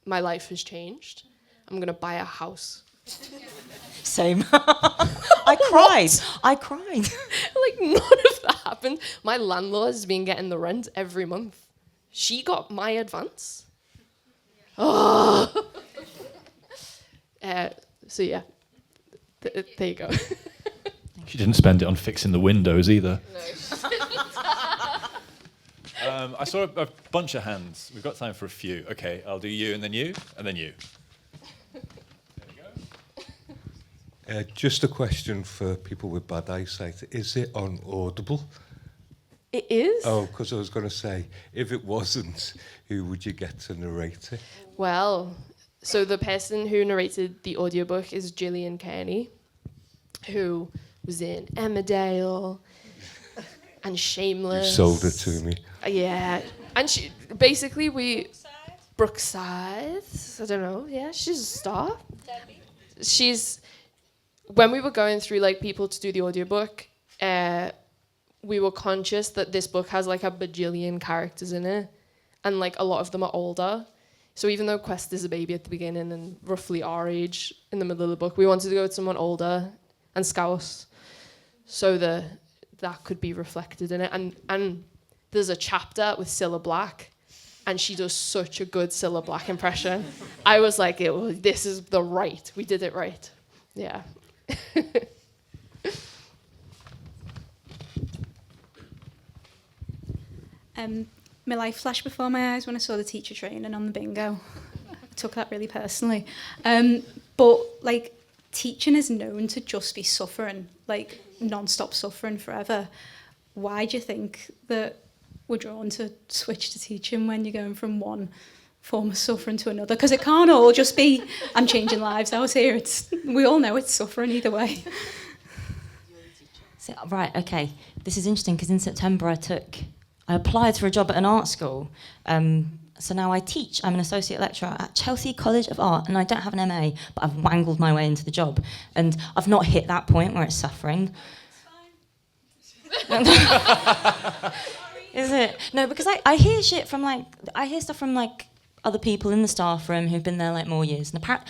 my life has changed. I'm gonna buy a house. Same. I cried. Like none of that happened. My landlord has been getting the rent every month. She got my advance. Oh. So yeah, there you go. She didn't spend it on fixing the windows either. No. I saw a bunch of hands. We've got time for a few. Okay, I'll do you, and then you, and then you. Just a question for people with bad eyesight. Is it on Audible? It is? Oh, because I was going to say, if it wasn't, who would you get to narrate it? Well, so the person who narrated the audiobook is Gillian Kearney, who was in Emmerdale and Shameless. You sold it to me. Yeah. And she basically Brookside. I don't know. Yeah, she's a star. Debbie. When we were going through like people to do the audiobook, we were conscious that this book has like a bajillion characters in it, and like a lot of them are older. So even though Quest is a baby at the beginning and roughly our age in the middle of the book, we wanted to go with someone older and Scouse, so that could be reflected in it. And there's a chapter with Cilla Black, and she does such a good Cilla Black impression. I was like, this is we did it right. Yeah. My life flashed before my eyes when I saw the teacher training on the bingo. I took that really personally. But like teaching is known to just be suffering, like non-stop suffering forever. why do you think that we're drawn to switch to teaching when you're going from one form of suffering to another? Because it can't all just be, I'm changing lives out here. We all know it's suffering either way. So, right, okay. This is interesting because in September I applied for a job at an art school. So now I teach. I'm an associate lecturer at Chelsea College of Art, and I don't have an MA, but I've wangled my way into the job. And I've not hit that point where it's suffering. Is it? No, because I hear shit from I hear stuff from other people in the staff room who've been there more years. And apparently